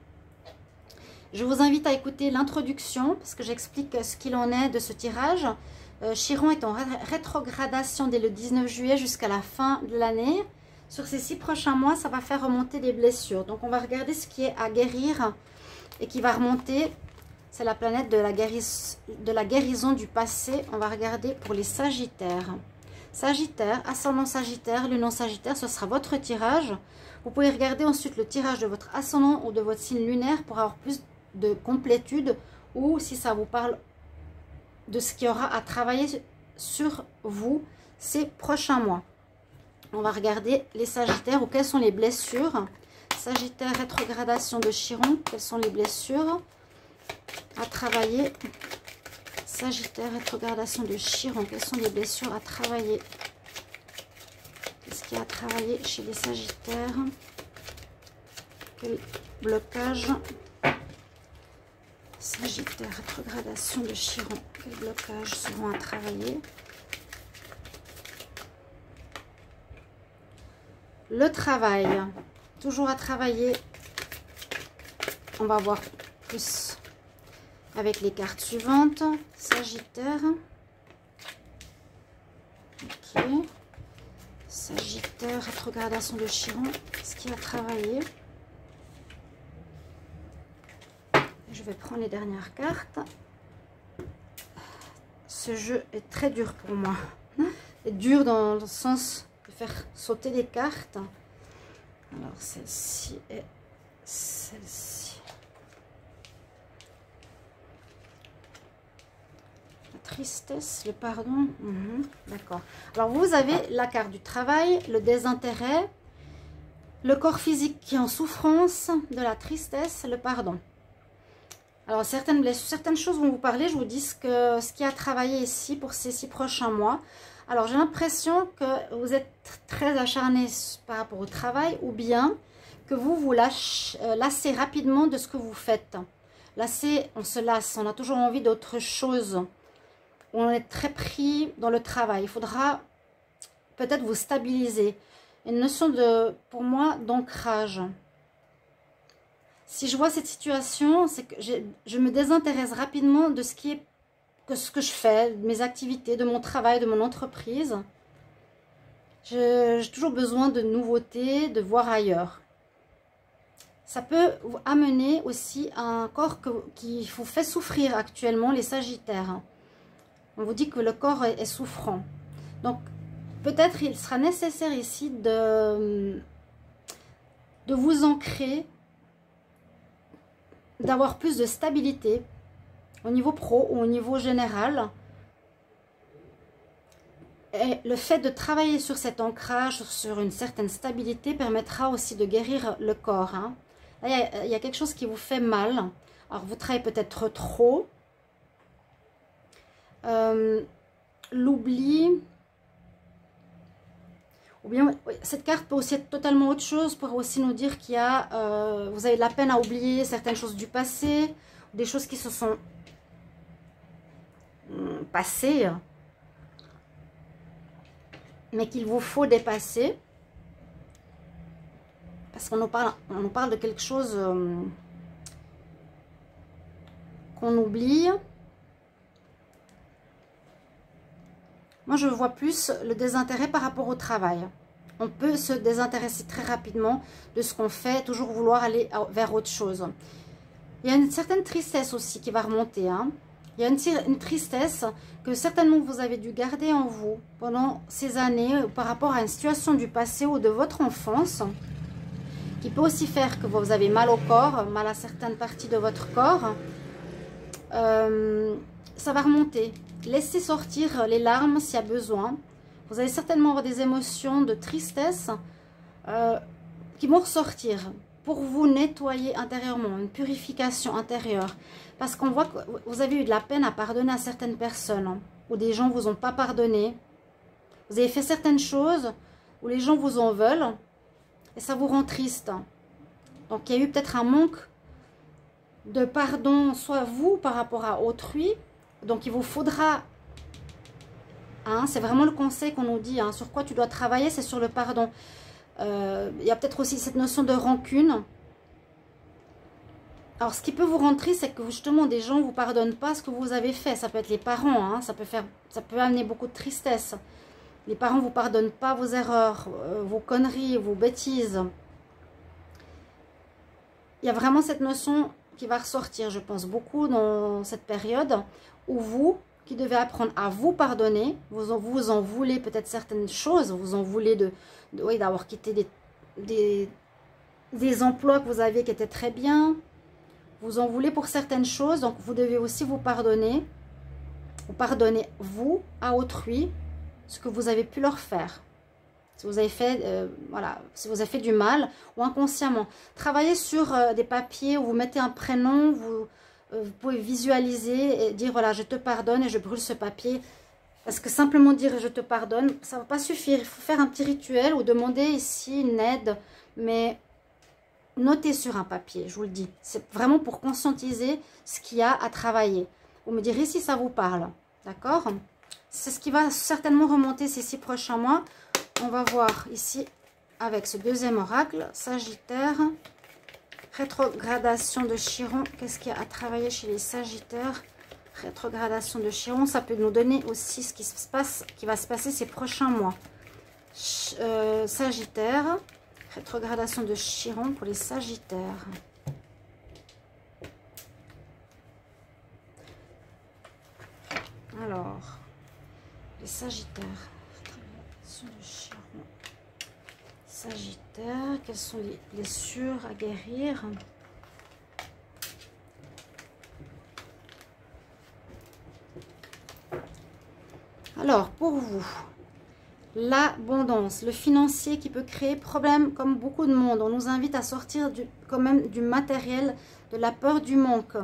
Je vous invite à écouter l'introduction parce que j'explique ce qu'il en est de ce tirage. Chiron est en rétrogradation dès le 19 juillet jusqu'à la fin de l'année. Sur ces 6 prochains mois, ça va faire remonter des blessures. Donc on va regarder ce qui est à guérir et qui va remonter. C'est la planète de la guérison du passé. On va regarder pour les Sagittaires. Sagittaire, ascendant Sagittaire, lunan Sagittaire, ce sera votre tirage. Vous pouvez regarder ensuite le tirage de votre ascendant ou de votre signe lunaire pour avoir plus de complétude, ou si ça vous parle de ce qu'il y aura à travailler sur vous ces prochains mois. On va regarder les Sagittaires ou quelles sont les blessures. Sagittaire, rétrogradation de Chiron, quelles sont les blessures à travailler. Sagittaire, rétrogradation de Chiron, quelles sont les blessures à travailler? Qu'est-ce qu'il y a à travailler chez les Sagittaires? Quel blocage? Sagittaire, rétrogradation de Chiron, quels blocages seront à travailler? Le travail, toujours à travailler. On va voir plus avec les cartes suivantes. Sagittaire. Ok. Sagittaire, rétrogradation de Chiron. Qu'est-ce qu'il y a à travailler? Je vais prendre les dernières cartes. Ce jeu est très dur pour moi. Dur dans le sens de faire sauter les cartes. Alors celle-ci et celle-ci. La tristesse, le pardon. D'accord. Alors vous avez la carte du travail, le désintérêt, le corps physique qui est en souffrance, de la tristesse, le pardon. Alors certaines blessures, certaines choses vont vous parler. Je vous dis ce qu'il y a à travailler ici pour ces 6 prochains mois. Alors j'ai l'impression que vous êtes très acharné par rapport au travail, ou bien que vous vous lassez rapidement de ce que vous faites. Lasser, on se lasse, on a toujours envie d'autre chose. On est très pris dans le travail. Il faudra peut-être vous stabiliser. Une notion de, pour moi, d'ancrage. Si je vois cette situation, c'est que je me désintéresse rapidement de ce que je fais, de mes activités, de mon travail, de mon entreprise. J'ai toujours besoin de nouveautés, de voir ailleurs. Ça peut vous amener aussi à un corps qui vous fait souffrir actuellement, les Sagittaires. On vous dit que le corps est souffrant. Donc, peut-être il sera nécessaire ici de vous ancrer, d'avoir plus de stabilité au niveau pro ou au niveau général. Et le fait de travailler sur cet ancrage, sur une certaine stabilité, permettra aussi de guérir le corps. Hein. Là, il y a quelque chose qui vous fait mal. Alors, vous travaillez peut-être trop. L'oubli. Ou bien, cette carte peut aussi être totalement autre chose, pour aussi nous dire qu'il y a, vous avez de la peine à oublier certaines choses du passé, des choses qui se sont passées, mais qu'il vous faut dépasser. Parce qu'on nous parle de quelque chose qu'on oublie. Moi, je vois plus le désintérêt par rapport au travail. On peut se désintéresser très rapidement de ce qu'on fait, toujours vouloir aller vers autre chose. Il y a une certaine tristesse aussi qui va remonter. Hein. Il y a une tristesse que certainement vous avez dû garder en vous pendant ces années par rapport à une situation du passé ou de votre enfance, qui peut aussi faire que vous avez mal au corps, mal à certaines parties de votre corps. Ça va remonter. Laissez sortir les larmes s'il y a besoin. Vous allez certainement avoir des émotions de tristesse qui vont ressortir. pour vous nettoyer intérieurement, une purification intérieure. Parce qu'on voit que vous avez eu de la peine à pardonner à certaines personnes, hein, ou des gens ne vous ont pas pardonné. Vous avez fait certaines choses où les gens vous en veulent et ça vous rend triste. Donc il y a eu peut-être un manque de pardon, soit vous par rapport à autrui. Donc il vous faudra, hein, c'est vraiment le conseil qu'on nous dit, hein, sur quoi tu dois travailler, c'est sur le pardon. Il y a peut-être aussi cette notion de rancune. Alors, ce qui peut vous rendre triste, c'est que justement, des gens ne vous pardonnent pas ce que vous avez fait. Ça peut être les parents, hein, ça peut amener beaucoup de tristesse. Les parents ne vous pardonnent pas vos erreurs, vos conneries, vos bêtises. Il y a vraiment cette notion qui va ressortir, je pense, beaucoup dans cette période où vous, qui devez apprendre à vous pardonner, vous en voulez peut-être certaines choses, vous en voulez oui, d'avoir quitté des emplois que vous aviez qui étaient très bien, vous en voulez pour certaines choses, donc vous devez aussi vous pardonner, vous à autrui ce que vous avez pu leur faire. Si vous avez fait, voilà, si vous avez fait du mal ou inconsciemment. Travaillez sur des papiers où vous mettez un prénom, vous pouvez visualiser et dire voilà, je te pardonne et je brûle ce papier. Parce que simplement dire je te pardonne, ça ne va pas suffire. Il faut faire un petit rituel ou demander ici une aide, mais notez sur un papier, je vous le dis. C'est vraiment pour conscientiser ce qu'il y a à travailler. Vous me direz si ça vous parle, d'accord? C'est ce qui va certainement remonter ces 6 prochains mois. On va voir ici avec ce deuxième oracle, Sagittaire, rétrogradation de Chiron. Qu'est-ce qu'il y a à travailler chez les Sagittaires? Rétrogradation de Chiron, ça peut nous donner aussi ce qui va se passer ces prochains mois. Sagittaire, rétrogradation de Chiron pour les Sagittaires. Alors, les Sagittaires, rétrogradation de Chiron. Sagittaire, quelles sont les blessures à guérir? Alors, pour vous, l'abondance, le financier qui peut créer problème comme beaucoup de monde. On nous invite à sortir quand même du matériel, de la peur du manque.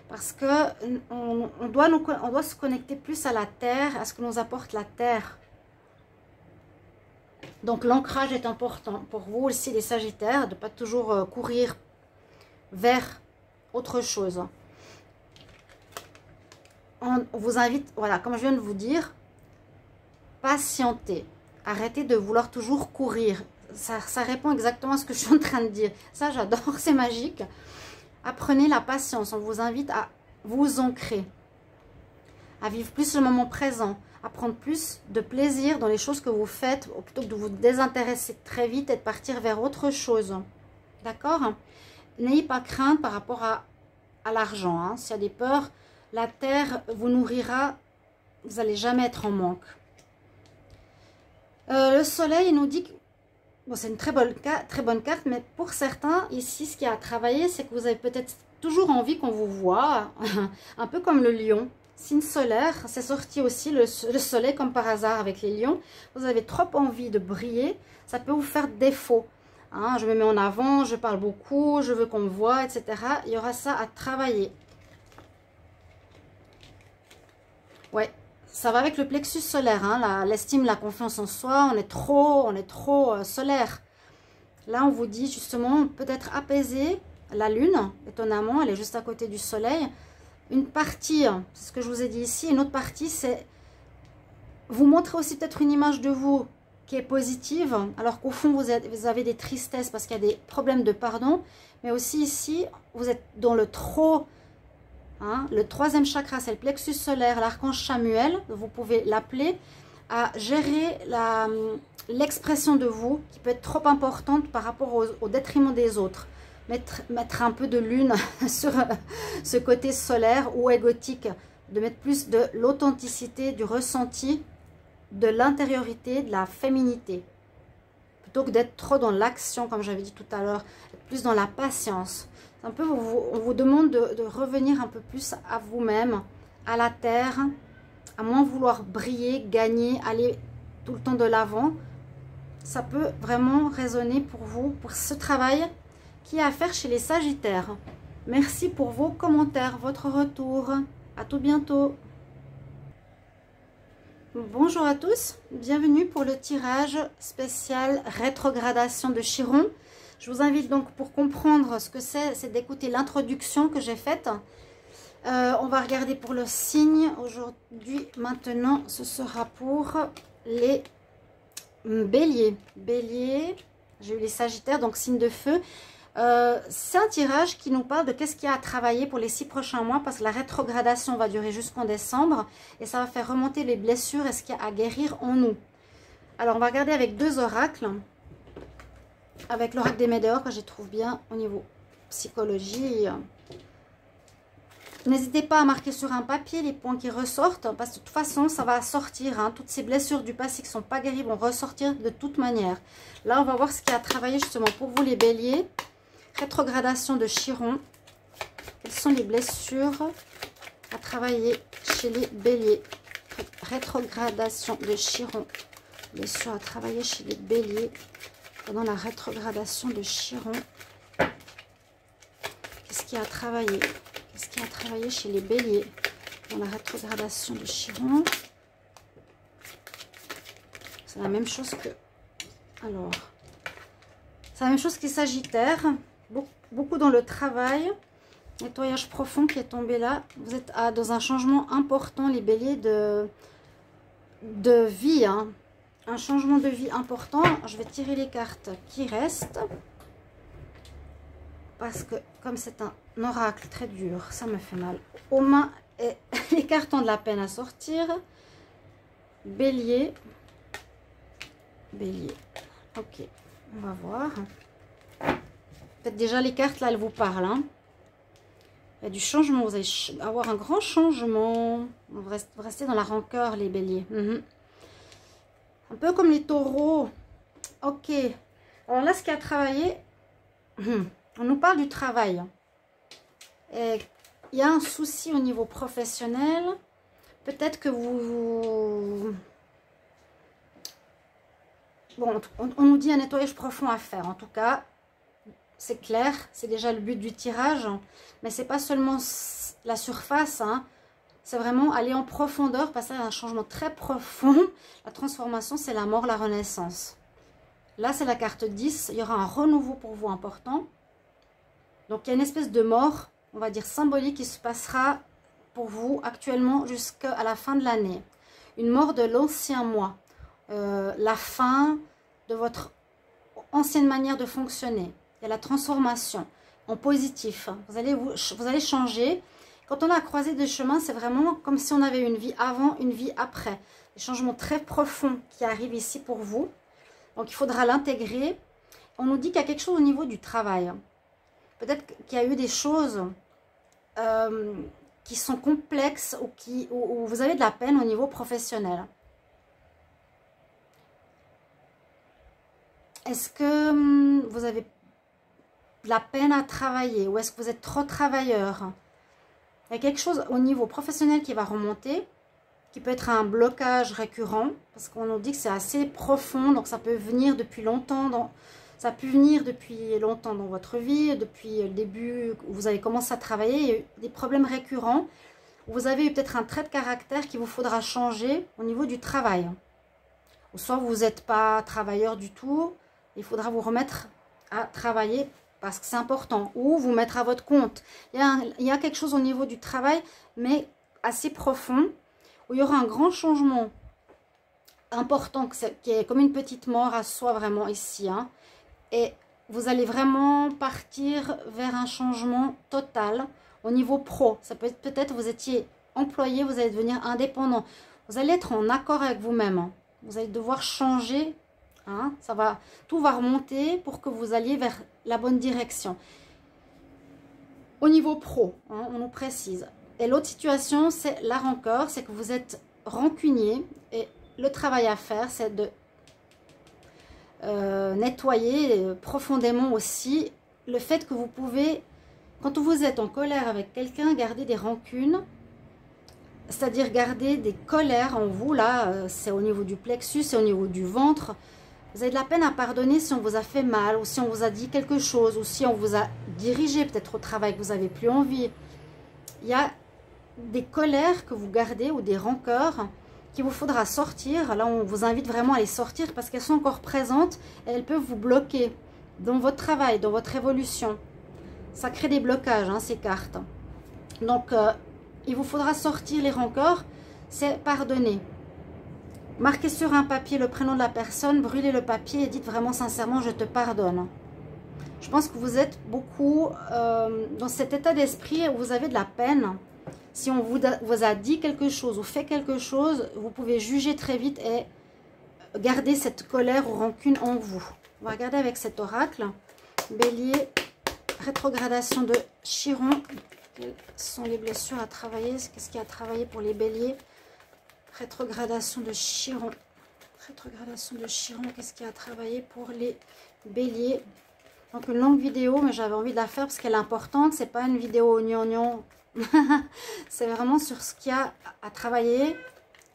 Parce que on doit se connecter plus à la terre, à ce que nous apporte la terre. Donc l'ancrage est important pour vous aussi les Sagittaires, de ne pas toujours courir vers autre chose. On vous invite, voilà, comme je viens de vous dire, patienter. Arrêtez de vouloir toujours courir. Ça répond exactement à ce que je suis en train de dire. Ça, j'adore, c'est magique. Apprenez la patience. On vous invite à vous ancrer, à vivre plus le moment présent, à prendre plus de plaisir dans les choses que vous faites, plutôt que de vous désintéresser très vite et de partir vers autre chose. D'accord? N'ayez pas crainte par rapport à l'argent. Hein. S'il y a des peurs, la terre vous nourrira. Vous n'allez jamais être en manque. Le soleil nous dit que bon, c'est une très bonne carte, mais pour certains, ici, ce qu'il y a à travailler, c'est que vous avez peut-être toujours envie qu'on vous voit, un peu comme le lion. Signe solaire, c'est sorti aussi le soleil comme par hasard avec les lions. Vous avez trop envie de briller, ça peut vous faire défaut. Hein, je me mets en avant, je parle beaucoup, je veux qu'on me voit, etc. Il y aura ça à travailler. Ouais. Ça va avec le plexus solaire, hein, l'estime, la confiance en soi, on est trop solaire. Là, on vous dit justement, peut-être apaiser la lune, étonnamment, elle est juste à côté du soleil. Une partie, c'est ce que je vous ai dit ici, une autre partie, c'est vous montrer aussi peut-être une image de vous qui est positive, alors qu'au fond, vous avez des tristesses parce qu'il y a des problèmes de pardon, mais aussi ici, vous êtes dans le trop. Hein, le troisième chakra, c'est le plexus solaire, l'archange Chamuel, vous pouvez l'appeler, à gérer l'expression de vous qui peut être trop importante par rapport au détriment des autres. Mettre un peu de lune sur ce côté solaire ou égotique, de mettre plus de l'authenticité, du ressenti, de l'intériorité, de la féminité. Plutôt que d'être trop dans l'action, comme j'avais dit tout à l'heure, plus dans la patience. Un peu, on vous demande de revenir un peu plus à vous-même, à la terre, à moins vouloir briller, gagner, aller tout le temps de l'avant. Ça peut vraiment résonner pour vous, pour ce travail qui est à faire chez les Sagittaires. Merci pour vos commentaires, votre retour. À tout bientôt. Bonjour à tous, bienvenue pour le tirage spécial rétrogradation de Chiron. Je vous invite donc, pour comprendre ce que c'est d'écouter l'introduction que j'ai faite. On va regarder pour le signe aujourd'hui. Maintenant, ce sera pour les béliers. Béliers, j'ai eu les Sagittaires, donc signe de feu. C'est un tirage qui nous parle de qu'est-ce qu'il y a à travailler pour les 6 prochains mois, parce que la rétrogradation va durer jusqu'en décembre et ça va faire remonter les blessures et ce qu'il y a à guérir en nous. Alors on va regarder avec 2 oracles, avec l'oracle des Médéors que je trouve bien au niveau psychologie. N'hésitez pas à marquer sur un papier les points qui ressortent, parce que de toute façon ça va sortir, hein. Toutes ces blessures du passé qui ne sont pas guéries vont ressortir de toute manière. Là on va voir ce qu'il y a à travailler justement pour vous les béliers. Rétrogradation de Chiron. Quelles sont les blessures à travailler chez les béliers? Rétrogradation de Chiron. Blessures à travailler chez les béliers pendant la rétrogradation de Chiron. Qu'est-ce qu'il y a à travailler? Qu'est-ce qu'il y a à travailler chez les béliers dans la rétrogradation de Chiron? C'est la même chose que... Alors, c'est la même chose que les Sagittaires. Beaucoup dans le travail. Nettoyage profond qui est tombé là. Vous êtes dans un changement important, les béliers, de vie. Hein. Un changement de vie important. Je vais tirer les cartes qui restent. Parce que comme c'est un oracle très dur, ça me fait mal aux mains. Et les cartes ont de la peine à sortir. Bélier. Bélier. Ok, on va voir. Peut-être déjà les cartes là, elles vous parlent. Hein. Il y a du changement. Vous allez avoir un grand changement. Vous restez dans la rancœur, les béliers. Un peu comme les taureaux. Ok. Alors là, ce qu'il y a à travailler, on nous parle du travail. Et il y a un souci au niveau professionnel. Peut-être que vous... Bon, on nous dit un nettoyage profond à faire. En tout cas, c'est clair. C'est déjà le but du tirage. Mais c'est pas seulement la surface. Hein. C'est vraiment aller en profondeur. Passer à un changement très profond. La transformation, c'est la mort, la renaissance. Là, c'est la carte 10. Il y aura un renouveau pour vous important. Donc, il y a une espèce de mort, on va dire symbolique, qui se passera pour vous actuellement jusqu'à la fin de l'année. Une mort de l'ancien moi. La fin de votre ancienne manière de fonctionner. Il y a la transformation en positif. Vous allez changer. Quand on a croisé des chemins, c'est vraiment comme si on avait une vie avant, une vie après. Des changements très profonds qui arrivent ici pour vous. Donc, il faudra l'intégrer. On nous dit qu'il y a quelque chose au niveau du travail. Peut-être qu'il y a eu des choses qui sont complexes ou vous avez de la peine au niveau professionnel. Est-ce que vous avez de la peine à travailler ou est-ce que vous êtes trop travailleur? Il y a quelque chose au niveau professionnel qui va remonter, qui peut être un blocage récurrent, parce qu'on nous dit que c'est assez profond, donc ça peut venir depuis longtemps, ça a pu venir depuis longtemps dans votre vie, depuis le début où vous avez commencé à travailler, il y a eu des problèmes récurrents, vous avez eu peut-être un trait de caractère qu'il vous faudra changer au niveau du travail. Ou soit vous n'êtes pas travailleur du tout, il faudra vous remettre à travailler parce que c'est important, ou vous mettre à votre compte. Il y a quelque chose au niveau du travail, mais assez profond, où il y aura un grand changement important, qui est comme une petite mort à soi vraiment ici. Hein. Et vous allez vraiment partir vers un changement total au niveau pro. Ça peut être peut-être vous étiez employé, vous allez devenir indépendant. Vous allez être en accord avec vous-même. Hein. Vous allez devoir changer. Hein. Tout va remonter pour que vous alliez vers la bonne direction. Au niveau pro, hein, on nous précise. Et l'autre situation, c'est la rancœur. C'est que vous êtes rancunier. Et le travail à faire, c'est de nettoyer profondément aussi le fait que vous pouvez, quand vous êtes en colère avec quelqu'un, garder des rancunes, c'est-à-dire garder des colères en vous. Là, c'est au niveau du plexus, c'est au niveau du ventre. Vous avez de la peine à pardonner si on vous a fait mal, ou si on vous a dit quelque chose, ou si on vous a dirigé peut-être au travail que vous n'avez plus envie. Il y a des colères que vous gardez ou des rancœurs qu'il vous faudra sortir. Là, on vous invite vraiment à les sortir parce qu'elles sont encore présentes et elles peuvent vous bloquer dans votre travail, dans votre évolution. Ça crée des blocages, hein, ces cartes. Donc, il vous faudra sortir les rancœurs, c'est pardonner. Marquez sur un papier le prénom de la personne, brûlez le papier et dites vraiment sincèrement « je te pardonne ». Je pense que vous êtes beaucoup dans cet état d'esprit où vous avez de la peine. Si on vous a dit quelque chose ou fait quelque chose, vous pouvez juger très vite et garder cette colère ou rancune en vous. On va regarder avec cet oracle. Bélier, rétrogradation de Chiron. Quelles sont les blessures à travailler? Qu'est-ce qui a travaillé pour les béliers? Rétrogradation de Chiron. Rétrogradation de Chiron. Qu'est-ce qui a travaillé pour les béliers? Donc une longue vidéo, mais j'avais envie de la faire parce qu'elle est importante. C'est pas une vidéo gnangnan. C'est vraiment sur ce qu'il y a à travailler.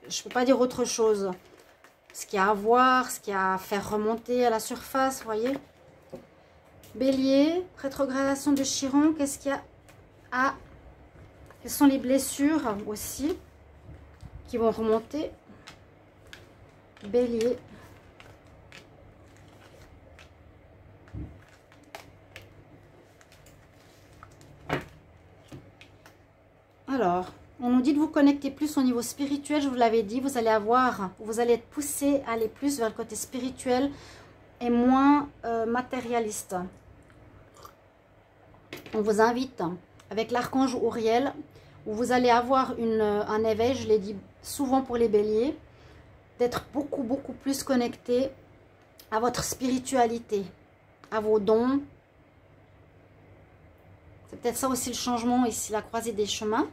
Je ne peux pas dire autre chose. Ce qu'il y a à voir, ce qu'il y a à faire remonter à la surface, vous voyez. Bélier, rétrogradation de Chiron. Qu'est-ce qu'il y a à... Quelles sont les blessures aussi qui vont remonter? Bélier. Alors, on nous dit de vous connecter plus au niveau spirituel, je vous l'avais dit, vous allez être poussé à aller plus vers le côté spirituel et moins matérialiste. On vous invite, avec l'archange Uriel, où vous allez avoir un éveil, je l'ai dit souvent pour les béliers, d'être beaucoup plus connecté à votre spiritualité, à vos dons. C'est peut-être ça aussi le changement ici, la croisée des chemins.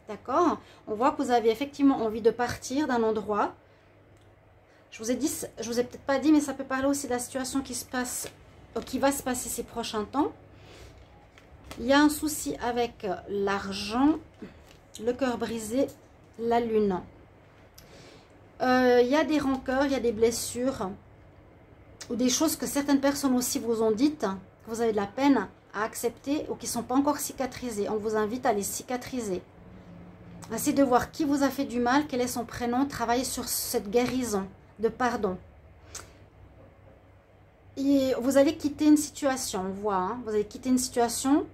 D'accord? On voit que vous avez effectivement envie de partir d'un endroit. Je vous ai peut-être pas dit, mais ça peut parler aussi de la situation qui va se passer ces prochains temps. Il y a un souci avec l'argent, le cœur brisé, la lune. Il y a des rancœurs, il y a des blessures, ou des choses que certaines personnes aussi vous ont dites, que vous avez de la peine à accepter ou qui ne sont pas encore cicatrisées. On vous invite à les cicatriser. Essayez de voir qui vous a fait du mal, quel est son prénom, travaillez sur cette guérison de pardon. Et vous allez quitter une situation, on voit, hein, vous allez quitter une situation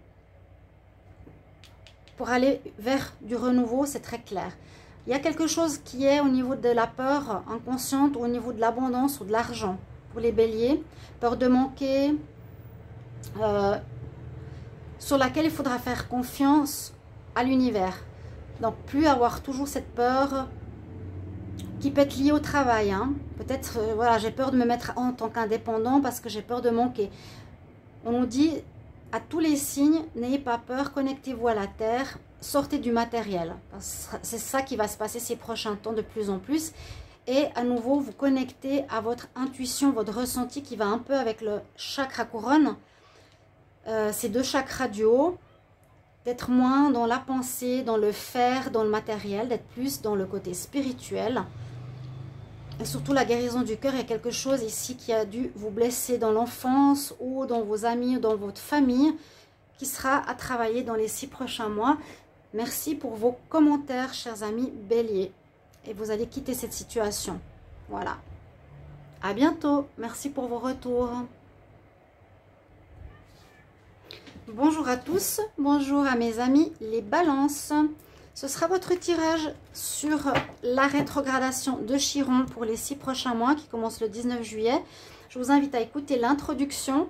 pour aller vers du renouveau, c'est très clair. Il y a quelque chose qui est au niveau de la peur inconsciente, au niveau de l'abondance ou de l'argent pour les béliers, peur de manquer, sur laquelle il faudra faire confiance à l'univers. Donc, plus avoir toujours cette peur qui peut être liée au travail. Hein. Peut-être, voilà, j'ai peur de me mettre en tant qu'indépendant parce que j'ai peur de manquer. On nous dit, à tous les signes, n'ayez pas peur, connectez-vous à la terre, sortez du matériel. C'est ça qui va se passer ces prochains temps de plus en plus. Et à nouveau, vous connectez à votre intuition, votre ressenti qui va un peu avec le chakra couronne. Ces deux chakras du haut. D'être moins dans la pensée, dans le faire, dans le matériel, d'être plus dans le côté spirituel. Et surtout la guérison du cœur, il y a quelque chose ici qui a dû vous blesser dans l'enfance ou dans vos amis ou dans votre famille qui sera à travailler dans les 6 prochains mois. Merci pour vos commentaires, chers amis béliers. Et vous allez quitter cette situation. Voilà. À bientôt. Merci pour vos retours. Bonjour à tous, bonjour à mes amis les balances. Ce sera votre tirage sur la rétrogradation de Chiron pour les 6 prochains mois qui commence le 19 juillet. Je vous invite à écouter l'introduction,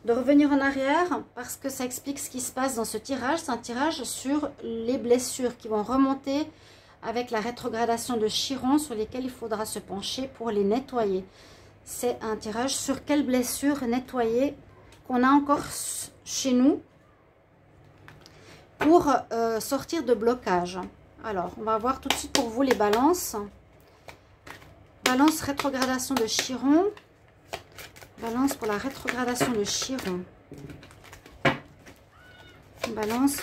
de revenir en arrière parce que ça explique ce qui se passe dans ce tirage. C'est un tirage sur les blessures qui vont remonter avec la rétrogradation de Chiron sur lesquelles il faudra se pencher pour les nettoyer. C'est un tirage sur quelles blessures nettoyer qu'on a encore chez nous pour sortir de blocage. Alors, on va voir tout de suite pour vous les balances. Balance rétrogradation de Chiron. Balance pour la rétrogradation de Chiron. Balance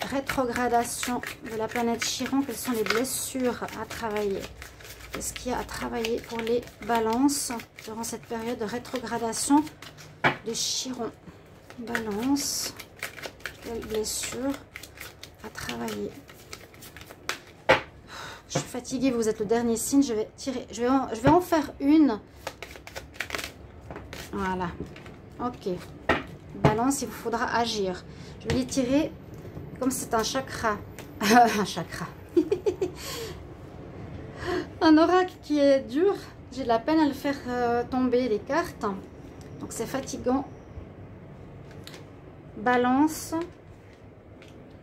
rétrogradation de la planète Chiron. Quelles sont les blessures à travailler? Qu'est-ce qu'il y a à travailler pour les balances durant cette période de rétrogradation de Chiron? Balance, quelle blessure à travailler? Je suis fatiguée, vous êtes le dernier signe, je vais tirer, je vais en faire une. Voilà, ok. Balance, il vous faudra agir. Je vais les tirer comme c'est un chakra. Un chakra. Un oracle qui est dur. J'ai de la peine à le faire tomber les cartes. Donc c'est fatigant. Balance.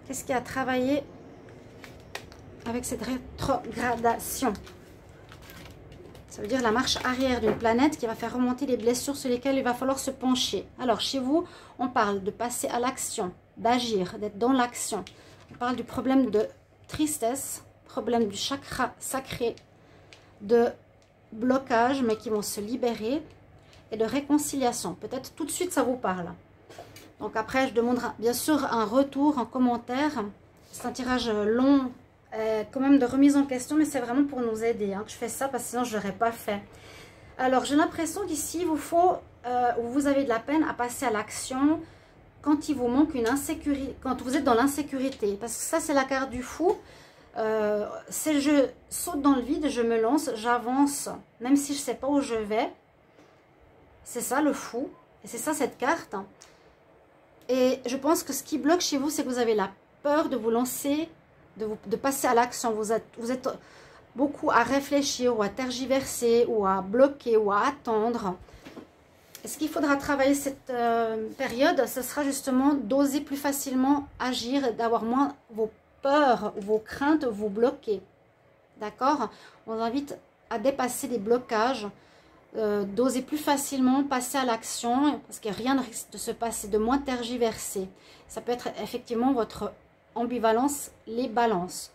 Qu'est-ce qu'il y a à travailler avec cette rétrogradation? Ça veut dire la marche arrière d'une planète qui va faire remonter les blessures sur lesquelles il va falloir se pencher. Alors, chez vous, on parle de passer à l'action, d'agir, d'être dans l'action. On parle du problème de tristesse, problème du chakra sacré, de blocage, mais qui vont se libérer, et de réconciliation. Peut-être tout de suite, ça vous parle. Donc après, je demanderai bien sûr un retour, un commentaire. C'est un tirage long, quand même de remise en question, mais c'est vraiment pour nous aider que je fais ça, parce que sinon je n'aurais pas fait. Alors j'ai l'impression qu'ici vous avez de la peine à passer à l'action quand il vous manque une insécurité, quand vous êtes dans l'insécurité, parce que ça c'est la carte du fou. C'est je saute dans le vide, je me lance, j'avance, même si je ne sais pas où je vais. C'est ça le fou, et c'est ça cette carte. Et je pense que ce qui bloque chez vous, c'est que vous avez la peur de vous lancer, de passer à l'action. Vous êtes beaucoup à réfléchir ou à tergiverser ou à bloquer ou à attendre. Et ce qu'il faudra travailler cette période, ce sera justement d'oser plus facilement agir et d'avoir moins vos peurs, vos craintes, vous bloquer. D'accord? On vous invite à dépasser les blocages, d'oser plus facilement passer à l'action, parce que rien ne risque de se passer, de moins tergiverser. Ça peut être effectivement votre ambivalence, les balances.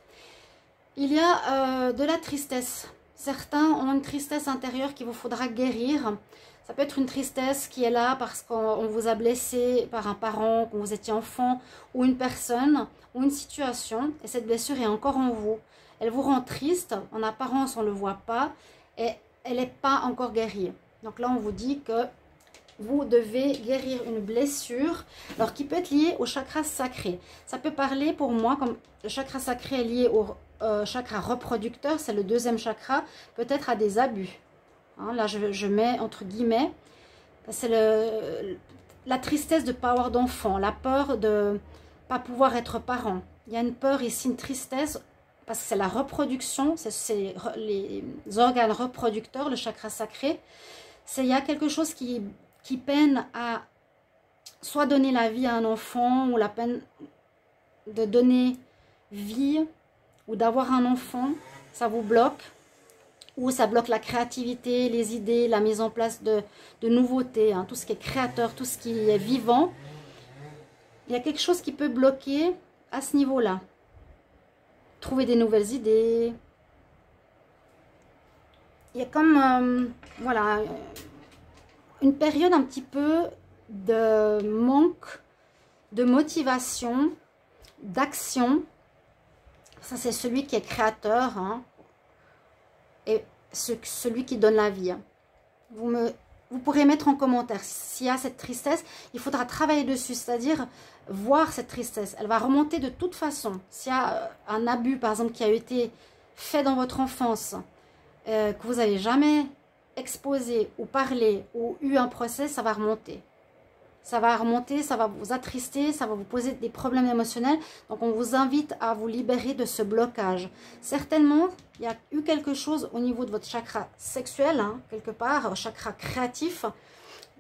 Il y a de la tristesse. Certains ont une tristesse intérieure qu'il vous faudra guérir. Ça peut être une tristesse qui est là parce qu'on vous a blessé par un parent, quand vous étiez enfant, ou une personne, ou une situation, et cette blessure est encore en vous. Elle vous rend triste, en apparence on ne le voit pas, et elle n'est pas encore guérie. Donc là on vous dit que vous devez guérir une blessure, alors qui peut être liée au chakra sacré. Ça peut parler pour moi, comme le chakra sacré est lié au chakra reproducteur, c'est le deuxième chakra, peut-être à des abus. Là je mets entre guillemets, c'est la tristesse de ne pas avoir d'enfant, la peur de ne pas pouvoir être parent. Il y a une peur ici, une tristesse, parce que c'est la reproduction, c'est les organes reproducteurs, le chakra sacré. Il y a quelque chose qui peine à soit donner la vie à un enfant, ou la peine de donner vie, ou d'avoir un enfant, ça vous bloque, ou ça bloque la créativité, les idées, la mise en place de nouveautés, tout ce qui est créateur, tout ce qui est vivant. Il y a quelque chose qui peut bloquer à ce niveau-là. Trouver des nouvelles idées. Il y a comme, voilà, une période un petit peu de manque de motivation, d'action. Ça, c'est celui qui est créateur, et celui qui donne la vie. Vous pourrez mettre en commentaire s'il y a cette tristesse. Il faudra travailler dessus, c'est-à-dire voir cette tristesse. Elle va remonter de toute façon. S'il y a un abus, par exemple, qui a été fait dans votre enfance, que vous n'avez jamais exposé ou parlé ou eu un procès, ça va remonter. Ça va remonter, ça va vous attrister, ça va vous poser des problèmes émotionnels. Donc, on vous invite à vous libérer de ce blocage. Certainement, il y a eu quelque chose au niveau de votre chakra sexuel, quelque part, chakra créatif,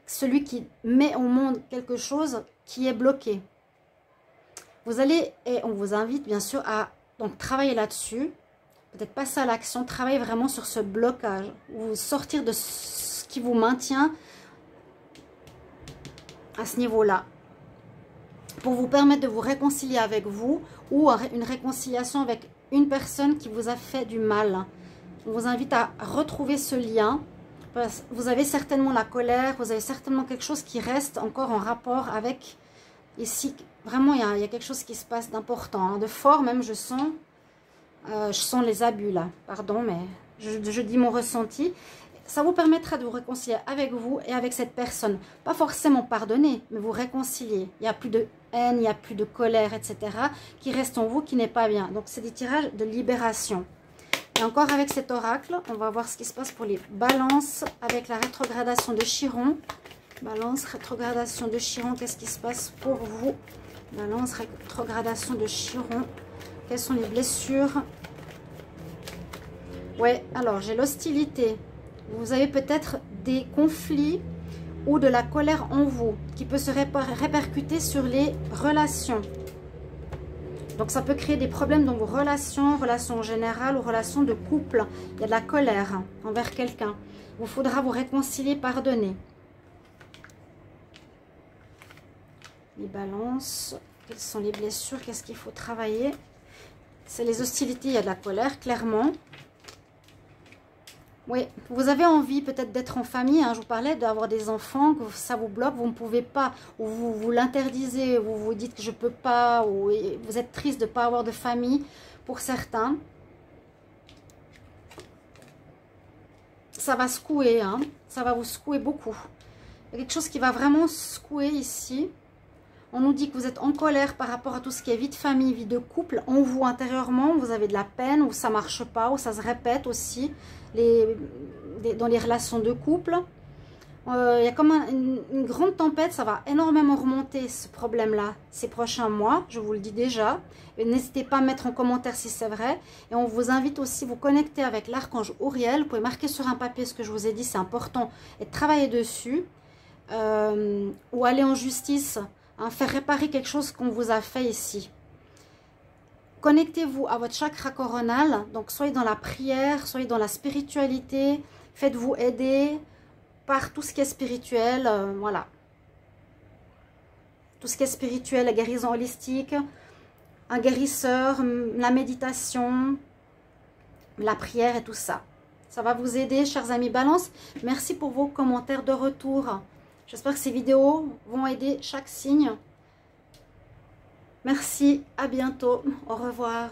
celui qui met au monde quelque chose qui est bloqué. Vous allez, et on vous invite bien sûr à donc travailler là-dessus, peut-être passer à l'action, travailler vraiment sur ce blocage, ou sortir de ce qui vous maintient à ce niveau-là, pour vous permettre de vous réconcilier avec vous, ou une réconciliation avec une personne qui vous a fait du mal. On vous invite à retrouver ce lien. Vous avez certainement la colère, vous avez certainement quelque chose qui reste encore en rapport avec, ici, vraiment il y a quelque chose qui se passe d'important, de fort même, je sens les abus là, pardon, mais je dis mon ressenti. Ça vous permettra de vous réconcilier avec vous et avec cette personne. Pas forcément pardonner, mais vous réconcilier. Il n'y a plus de haine, il n'y a plus de colère, etc. qui reste en vous, qui n'est pas bien. Donc, c'est des tirages de libération. Et encore avec cet oracle, on va voir ce qui se passe pour les balances avec la rétrogradation de Chiron. Balance, rétrogradation de Chiron, qu'est-ce qui se passe pour vous? Balance, rétrogradation de Chiron. Quelles sont les blessures? Ouais, alors j'ai l'hostilité. Vous avez peut-être des conflits ou de la colère en vous qui peut se répercuter sur les relations. Donc ça peut créer des problèmes dans vos relations, relations générales ou relations de couple. Il y a de la colère envers quelqu'un. Il vous faudra vous réconcilier, pardonner. Les balances, quelles sont les blessures, qu'est-ce qu'il faut travailler? C'est les hostilités, il y a de la colère, clairement. Oui, vous avez envie peut-être d'être en famille, hein, je vous parlais d'avoir des enfants, que ça vous bloque, vous ne pouvez pas, ou vous l'interdisez, vous vous dites que je ne peux pas, ou vous êtes triste de ne pas avoir de famille pour certains. Ça va secouer, hein, ça va vous secouer beaucoup. Il y a quelque chose qui va vraiment secouer ici. On nous dit que vous êtes en colère par rapport à tout ce qui est vie de famille, vie de couple. En vous, intérieurement, vous avez de la peine, ou ça ne marche pas, ou ça se répète aussi dans les relations de couple. Il y a comme une grande tempête, ça va énormément remonter ce problème-là ces prochains mois, je vous le dis déjà. N'hésitez pas à mettre en commentaire si c'est vrai. Et on vous invite aussi à vous connecter avec l'archange Uriel. Vous pouvez marquer sur un papier ce que je vous ai dit, c'est important, et travailler dessus. Ou aller en justice, hein, faire réparer quelque chose qu'on vous a fait ici. Connectez-vous à votre chakra coronal, donc soyez dans la prière, soyez dans la spiritualité, faites-vous aider par tout ce qui est spirituel, voilà. Tout ce qui est spirituel, la guérison holistique, un guérisseur, la méditation, la prière et tout ça. Ça va vous aider, chers amis Balance. Merci pour vos commentaires de retour. J'espère que ces vidéos vont aider chaque signe. Merci, à bientôt, au revoir.